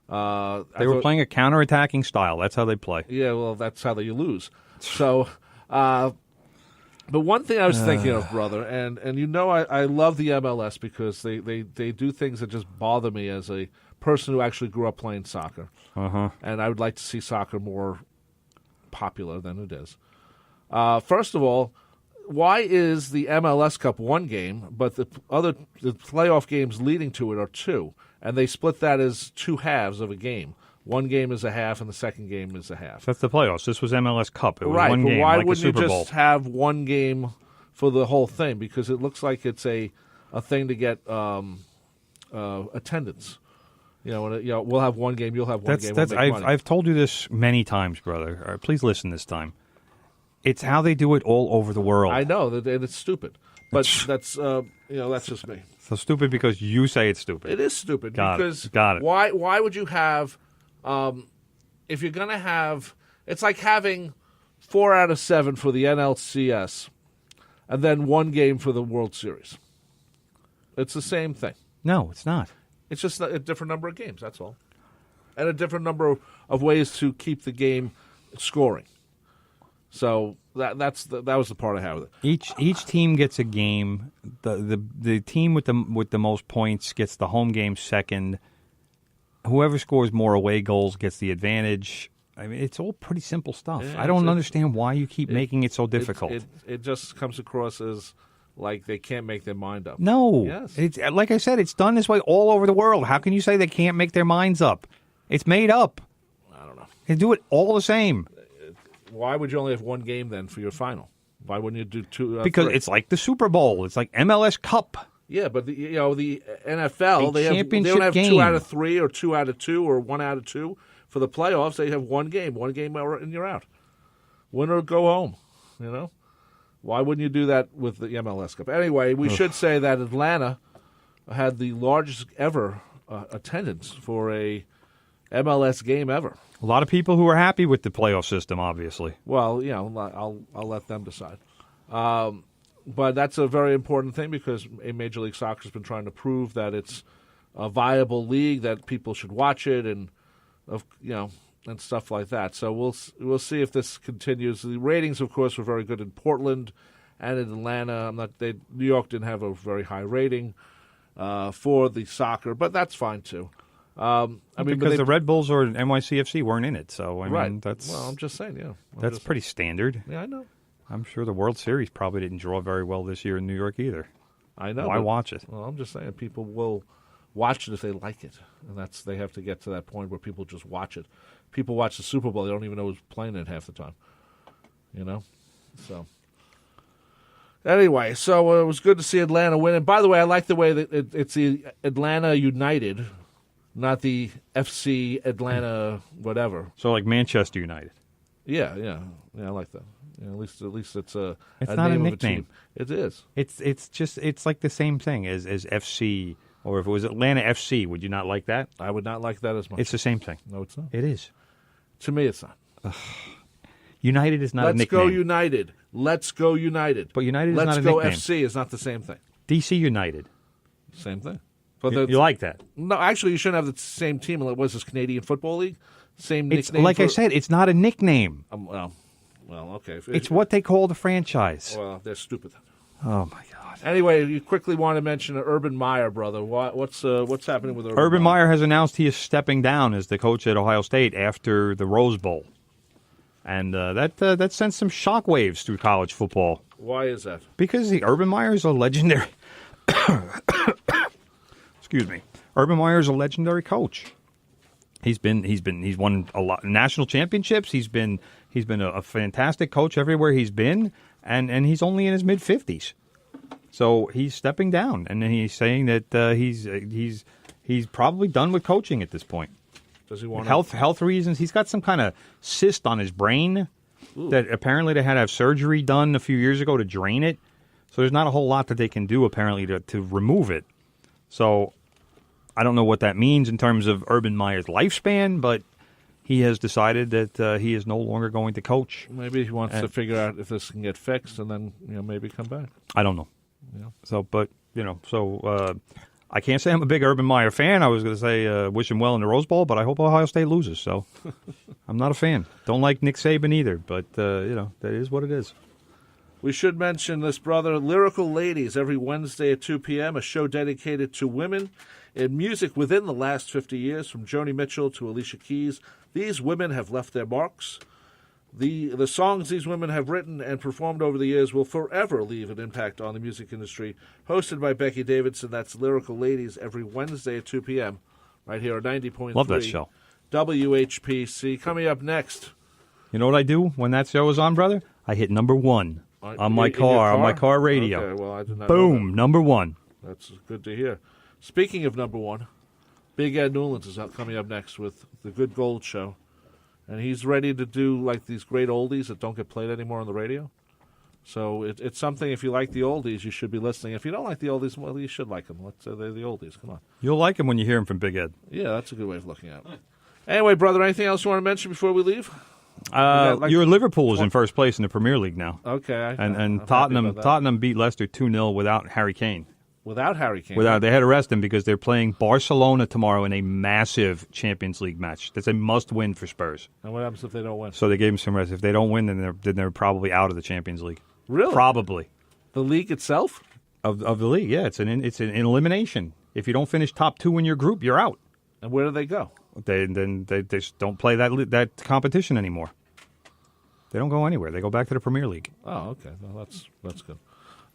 They were playing a counterattacking style. That's how they play. Yeah, well, that's how you lose. So... But one thing I was thinking of, brother, and I love the MLS because they do things that just bother me as a person who actually grew up playing soccer. Uh-huh. And I would like to see soccer more popular than it is. First of all, why is the MLS Cup one game, but the playoff games leading to it are two, and they split that as two halves of a game? One game is a half, and the second game is a half. That's the playoffs. This was MLS Cup. It was right, one but game, why like wouldn't a Super you Bowl. just have one game for the whole thing? Because it looks like it's a thing to get attendance. We'll have one game. You'll have one game. We'll make money. I've told you this many times, brother. All right, please listen this time. It's how they do it all over the world. I know, and it's stupid, but that's just me. So stupid because you say it's stupid. It is stupid Got it. Why would you have? If you're going to have, it's like having 4 out of 7 for the NLCS and then one game for the World Series. It's the same thing. No, it's not. It's just a different number of games, that's all. And a different number of ways to keep the game scoring. So that was the part I had with it. Each team gets a game. The team with the most points gets the home game second. Whoever scores more away goals gets the advantage. I mean, it's all pretty simple stuff. Yeah, I don't understand why you keep making it so difficult. It just comes across as like they can't make their mind up. No. Yes. It's, like I said, it's done this way all over the world. How can you say they can't make their minds up? It's made up. I don't know. They do it all the same. Why would you only have one game then for your final? Why wouldn't you do two? Because three? it's like the Super Bowl. It's like MLS Cup. Yeah, but the NFL, they don't have game. 2 out of 3 or 2 out of 2 or 1 out of 2. For the playoffs, they have one game and you're out. Win or go home, you know? Why wouldn't you do that with the MLS Cup? Anyway, we should say that Atlanta had the largest ever attendance for a MLS game ever. A lot of people who are happy with the playoff system, obviously. Well, I'll let them decide. But that's a very important thing because Major League Soccer has been trying to prove that it's a viable league, that people should watch it, and stuff like that. So we'll see if this continues. The ratings, of course, were very good in Portland and in Atlanta. New York didn't have a very high rating for the soccer, but that's fine too. Because the Red Bulls or NYCFC weren't in it, so I mean that's. Well, I'm just saying, that's pretty standard. Yeah, I know. I'm sure the World Series probably didn't draw very well this year in New York either. I know. Why watch it? Well, I'm just saying people will watch it if they like it, and they have to get to that point where people just watch it. People watch the Super Bowl; they don't even know who's playing it half the time. You know, so anyway, so it was good to see Atlanta win. And by the way, I like the way that it's the Atlanta United, not the FC Atlanta whatever. So like Manchester United. Yeah, I like that. Yeah, at least it's a. It's a not name a of nickname. It is. It's like the same thing as FC. Or if it was Atlanta FC, would you not like that? I would not like that as much. It's the same thing. No, it's not. It is. To me, it's not. United is not a nickname. Let's go United. Let's go United. But United is Let's not a go nickname. FC is not the same thing. DC United. Same thing. But you like that? No, actually, you shouldn't have the same team. What was this, Canadian Football League? Same It's nickname. like I said, it's not a nickname. Well, okay. It's what they call the franchise. Well, they're stupid. Oh my God. Anyway, you quickly want to mention Urban Meyer, brother. What's happening with Urban Meyer has announced he is stepping down as the coach at Ohio State after the Rose Bowl, and that sent some shockwaves through college football. Why is that? Because Urban Meyer is a legendary. Excuse me. Urban Meyer is a legendary coach. He's won a lot national championships. He's been a fantastic coach everywhere he's been, and he's only in his mid-50s. So he's stepping down, and then he's saying that he's probably done with coaching at this point. Does he want health reasons? He's got some kind of cyst on his brain that apparently they had to have surgery done a few years ago to drain it. So there's not a whole lot that they can do apparently to remove it. So I don't know what that means in terms of Urban Meyer's lifespan, but he has decided that he is no longer going to coach. Maybe he wants to figure out if this can get fixed, and then maybe come back. I don't know. Yeah. So, but I can't say I'm a big Urban Meyer fan. I was going to say wish him well in the Rose Bowl, but I hope Ohio State loses. So I'm not a fan. Don't like Nick Saban either, but that is what it is. We should mention this, brother. Lyrical Ladies, every Wednesday at 2 p.m., a show dedicated to women in music within the last 50 years, from Joni Mitchell to Alicia Keys. These women have left their marks. The songs these women have written and performed over the years will forever leave an impact on the music industry. Hosted by Becky Davidson, that's Lyrical Ladies, every Wednesday at 2 p.m., right here at 90.3. Love that show. WHPC. Coming up next. You know what I do when that show is on, brother? I hit number one on my car, on my car radio. Okay, well, I did not Boom, know number one. That's good to hear. Speaking of number one, Big Ed Newlands is coming up next with the Good Gold Show. And he's ready to do like these great oldies that don't get played anymore on the radio. So it's something, if you like the oldies, you should be listening. If you don't like the oldies, well, you should like them. Let's say they're the oldies. Come on. You'll like them when you hear them from Big Ed. Yeah, that's a good way of looking at it. Anyway, brother, anything else you want to mention before we leave? Your Liverpool is in first place in the Premier League now. Okay. And Tottenham beat Leicester 2-0 without Harry Kane. Without Harry Kane. They had to rest him because they're playing Barcelona tomorrow in a massive Champions League match. That's a must-win for Spurs. And what happens if they don't win? So they gave him some rest. If they don't win, then they're probably out of the Champions League. Really? Probably. The league itself? Of the league, yeah. It's an elimination. If you don't finish top 2 in your group, you're out. And where do they go? They just don't play that competition anymore. They don't go anywhere. They go back to the Premier League. Oh, okay. Well, that's good.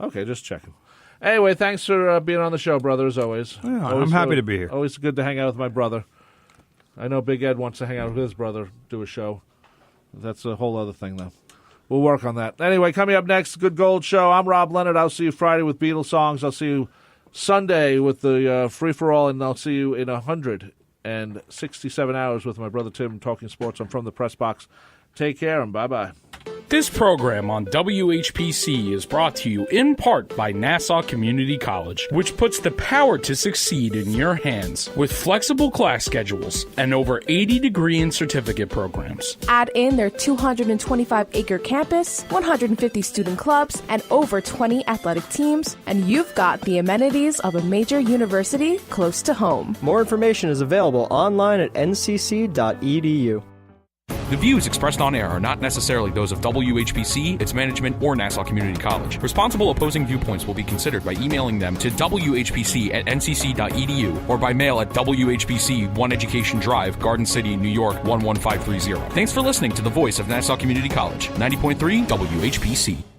Okay, just checking. Anyway, thanks for being on the show, brother, as always. Yeah, I'm happy to be here. Always good to hang out with my brother. I know Big Ed wants to hang out with his brother, do a show. That's a whole other thing, though. We'll work on that. Anyway, coming up next, Good Gold Show. I'm Rob Leonard. I'll see you Friday with Beatles songs. I'll see you Sunday with the free-for-all, and I'll see you in 167 hours with my brother Tim talking sports. I'm from the Press Box. Take care, and bye-bye. This program on WHPC is brought to you in part by Nassau Community College, which puts the power to succeed in your hands with flexible class schedules and over 80 degree and certificate programs. Add in their 225-acre campus, 150 student clubs, and over 20 athletic teams, and you've got the amenities of a major university close to home. More information is available online at ncc.edu. The views expressed on air are not necessarily those of WHPC, its management, or Nassau Community College. Responsible opposing viewpoints will be considered by emailing them to whpc@ncc.edu or by mail at WHPC 1 Education Drive, Garden City, New York 11530. Thanks for listening to the voice of Nassau Community College, 90.3 WHPC.